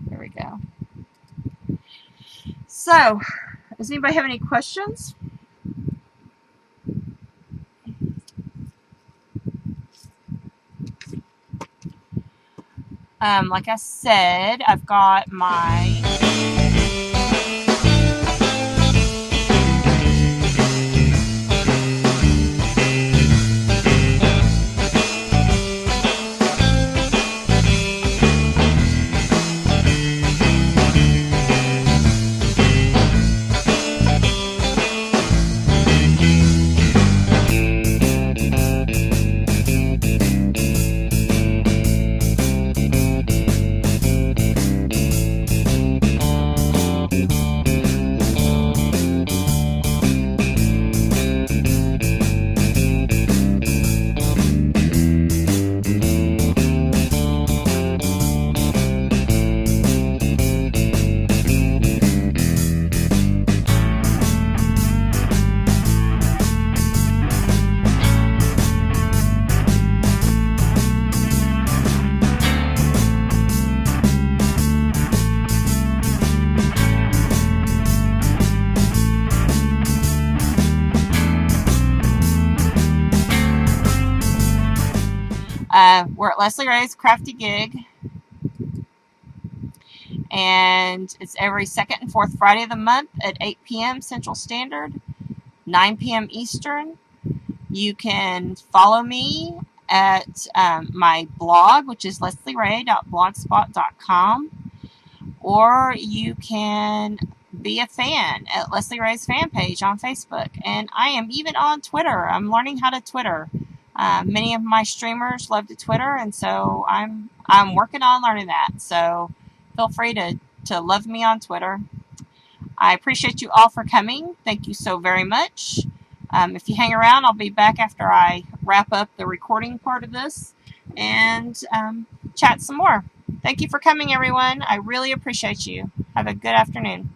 There we go. So, does anybody have any questions? Like I said, I've got my we're at Leslie Ray's Crafty Gig, and it's every second and fourth Friday of the month at 8 p.m. Central Standard, 9 p.m. Eastern. You can follow me at my blog, which is leslierahye.blogspot.com, or you can be a fan at Leslie Ray's fan page on Facebook. And I am even on Twitter. I'm learning how to Twitter. Many of my streamers love to Twitter, and so I'm working on learning that. So feel free to love me on Twitter. I appreciate you all for coming. Thank you so very much. If you hang around, I'll be back after I wrap up the recording part of this and chat some more. Thank you for coming, everyone. I really appreciate you. Have a good afternoon.